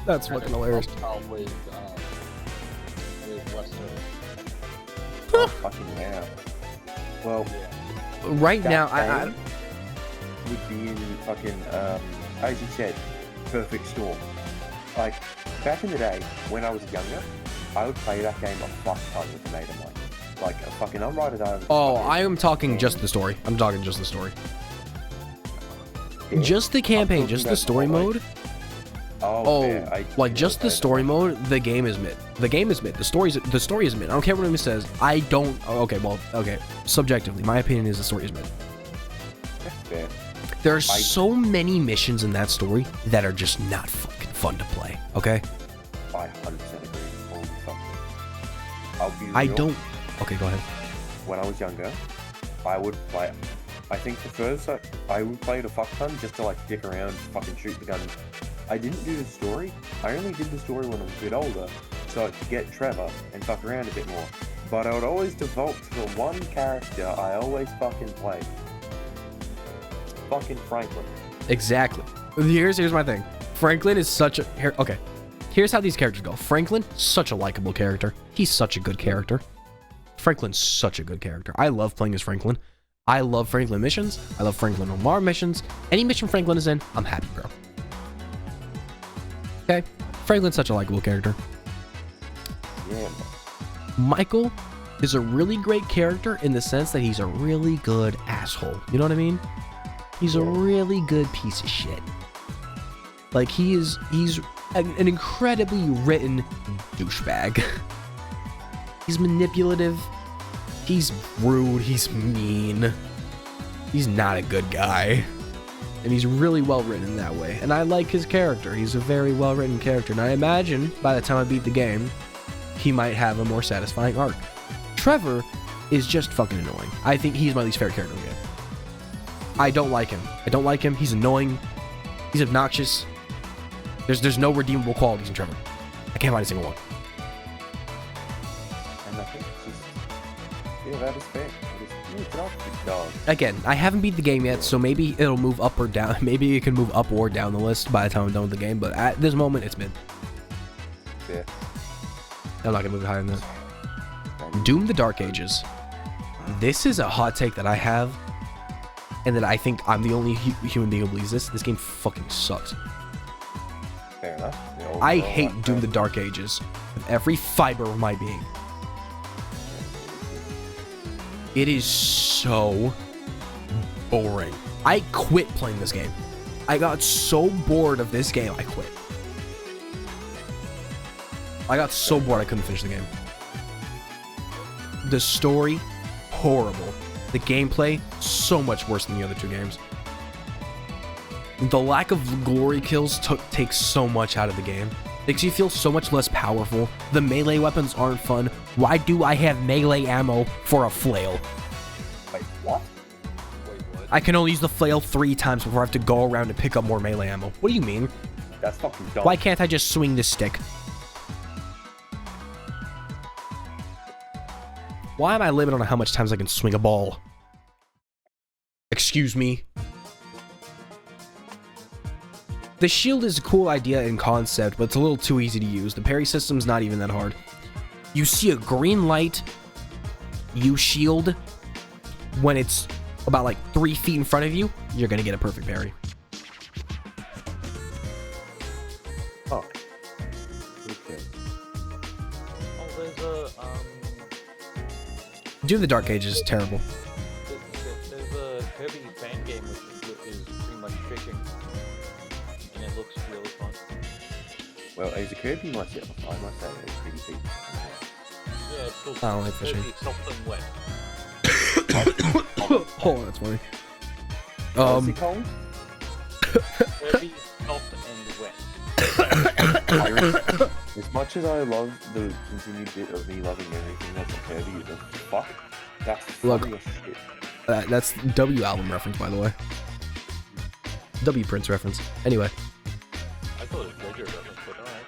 A: That's fucking hilarious.
C: With Lester.
E: Oh, fucking yeah. Well,
C: Yeah.
A: Right
E: that
A: now,
E: game would be in fucking as you said, perfect storm. Like back in the day when I was younger, I would play that game a fuck ton with a mate of mine. Like a fucking Unrighted Island.
A: Oh, I am talking just the story. I'm talking just the story.
E: Yeah.
A: Just the campaign,
E: talking
A: just the
E: about
A: story
E: more, like-
A: mode.
E: Oh,
A: Oh,
E: fair.
A: like just the story mode. The game is mid. The game is mid. The story is mid. I don't care what anyone says. I don't. Okay, well, okay. Subjectively, my opinion is the story is mid.
E: That's fair.
A: There are so many missions in that story that are just not fucking fun to play. Okay.
E: I 100% agree. Holy fuck. I'll be real.
A: I don't. Okay, go ahead.
E: When I was younger, I would play. I think the first I would play it a fuck ton just to like dick around, fucking shoot the guns. I didn't do the story. I only did the story when I was a bit older, so I could get Trevor and fuck around a bit more. But I would always default to the one character I always fucking play. Fucking Franklin.
A: Exactly. Here's my thing. Franklin is such a okay. Here's how these characters go. Franklin, such a likable character. He's such a good character. Franklin's such a good character. I love playing as Franklin. I love Franklin missions. I love Franklin Omar missions. Any mission Franklin is in, I'm happy, bro. Okay. Franklin's such a likable character.
E: Yeah, man.
A: Michael is a really great character in the sense that he's a really good asshole. You know what I mean? He's a really good piece of shit. Like he's an incredibly written douchebag. He's manipulative. He's rude. He's mean. He's not a good guy. And he's really well written in that way. And I like his character. He's a very well written character. And I imagine by the time I beat the game, he might have a more satisfying arc. Trevor is just fucking annoying. I think he's my least favorite character in the game. I don't like him. He's annoying. He's obnoxious. There's no redeemable qualities in Trevor. I can't find a single one.
E: And I think it's just, yeah, that is fair. It's not big dog.
A: Again, I haven't beat the game yet, so maybe it'll move up or down. Maybe it can move up or down the list by the time I'm done with the game. But at this moment, it's mid.
E: Yeah.
A: I'm not gonna move it higher than that. Doom: The Dark Ages. This is a hot take that I have, and that I think I'm the only human being who believes this. This game fucking sucks.
E: Fair enough.
A: I hate Doom: The Dark Ages with every fiber of my being. It is so boring. I quit playing this game. I got so bored of this game, I quit. I got so bored I couldn't finish the game. The story, horrible. The gameplay, so much worse than the other two games. The lack of glory kills takes so much out of the game. Makes you feel so much less powerful. The melee weapons aren't fun. Why do I have melee ammo for a flail?
E: Wait, what?
C: Wait, what?
A: I can only use the flail 3 times before I have to go around and pick up more melee ammo. What do you mean?
E: That's fucking dumb.
A: Why can't I just swing this stick? Why am I limited on how much times I can swing a ball? Excuse me. The shield is a cool idea in concept, but it's a little too easy to use. The parry system's not even that hard. You see a green light, you shield. When it's about like 3 feet in front of you, you're gonna get a perfect parry.
E: Oh. Okay.
C: Oh, there's a
A: Doom: The Dark Ages is terrible.
C: there's a Kirby fan game which is pretty much fishing, and it looks really fun.
E: Well, as a Kirby myself, I must say it's pretty deep.
C: Yeah, it's called
A: I don't like fishing.
C: Kirby Soft and Wet.
A: Oh, that's funny.
E: What's it called?
C: Kirby Soft and Wet.
E: As much as I love the continued bit of me loving everything that's a Kirby, the fuck? That's
A: Look.
E: funny as shit.
A: That's W album reference, by the way. W Prince reference. Anyway.
C: I thought it was JoJo reference, but alright.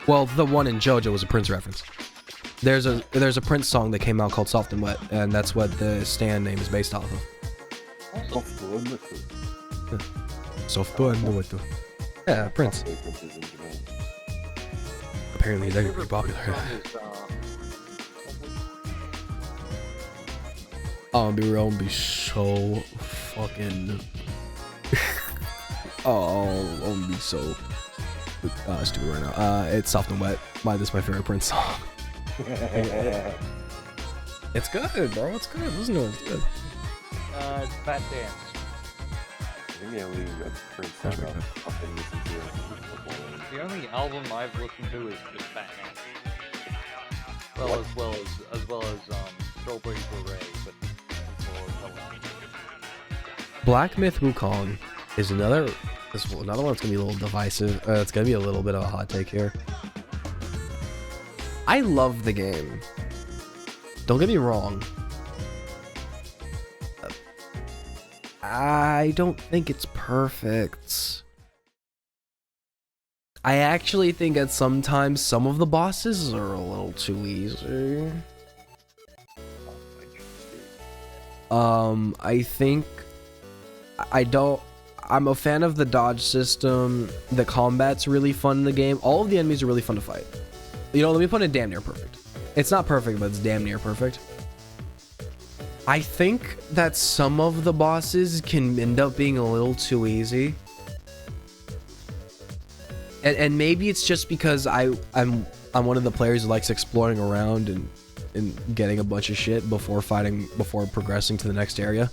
A: Well, the one in JoJo was a Prince reference. There's a Prince song that came out called Soft and Wet, and that's what the stand name is based off of.
E: Soft and Wet.
A: Soft and Wet. Yeah, Prince.
E: Prince is in Japan.
A: Apparently they're pretty popular. I'll be real and be so fucking... oh, I'll be so stupid right now. It's Soft and Wet. This is my favorite Prince song. It's good, bro. It's good. Listen to it. It's good.
C: It's Fat Dance.
E: I think yeah, we got Prince
A: That's
E: up
A: right.
E: and listen to it.
C: The only album I've listened to is just Fat Dance. As well as Strawberry Beret, but
A: Black Myth Wukong is another one that's gonna be a little divisive. It's gonna be a little bit of a hot take here. I love the game. Don't get me wrong. I don't think it's perfect. I actually think that sometimes some of the bosses are a little too easy. I think I'm a fan of the dodge system. The combat's really fun in the game. All of the enemies are really fun to fight. You know, let me put it damn near perfect. It's not perfect, but it's damn near perfect. I think that some of the bosses can end up being a little too easy. And maybe it's just because I'm one of the players who likes exploring around and getting a bunch of shit before progressing to the next area.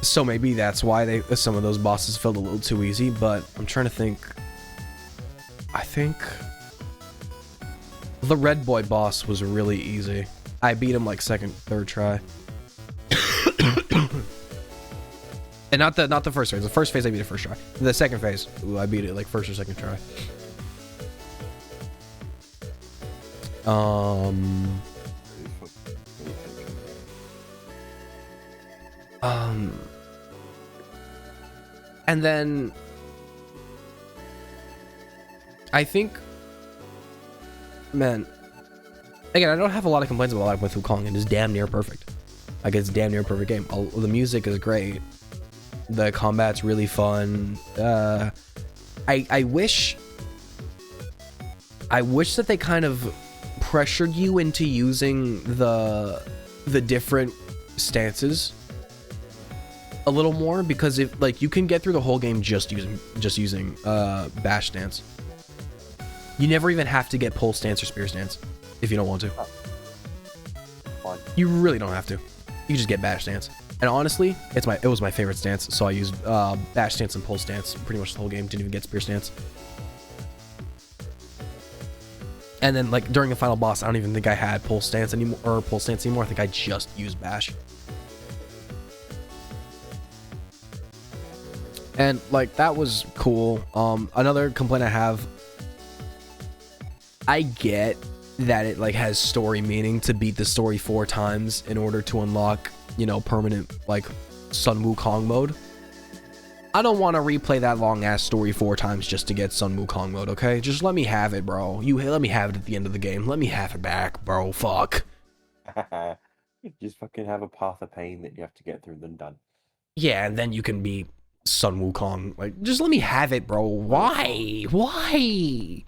A: So maybe that's why some of those bosses felt a little too easy, but I'm trying to think. I think the Red Boy boss was really easy. I beat him like third try. And not the first phase. The first phase I beat it first try. The second phase, I beat it like first or second try. And then I think, man, again, I don't have a lot of complaints about Black Myth Wukong. It is damn near perfect. Like, it's damn near a perfect game. The music is great. The combat's really fun. I wish that they kind of pressured you into using the different stances a little more, because if like you can get through the whole game just using bash stance. You never even have to get pole stance or spear stance if you don't want to.
E: Fine.
A: You really don't have to. You just get bash stance. And honestly, it was my favorite stance, so I used bash stance and pole stance pretty much the whole game. Didn't even get spear stance. And then like during the final boss, I don't even think I had pole stance anymore. I think I just used bash. And like that was cool. Another complaint I have, I get that it like has story meaning to beat the story 4 times in order to unlock, you know, permanent like Sun Wukong mode. I don't want to replay that long ass story 4 times just to get Sun Wukong mode, okay? Just let me have it, bro. Let me have it at the end of the game. Let me have it back, bro. Fuck.
E: Just fucking have a path of pain that you have to get through, then done.
A: Yeah, and then you can be Sun Wukong. Like, just let me have it, bro. Why? Why?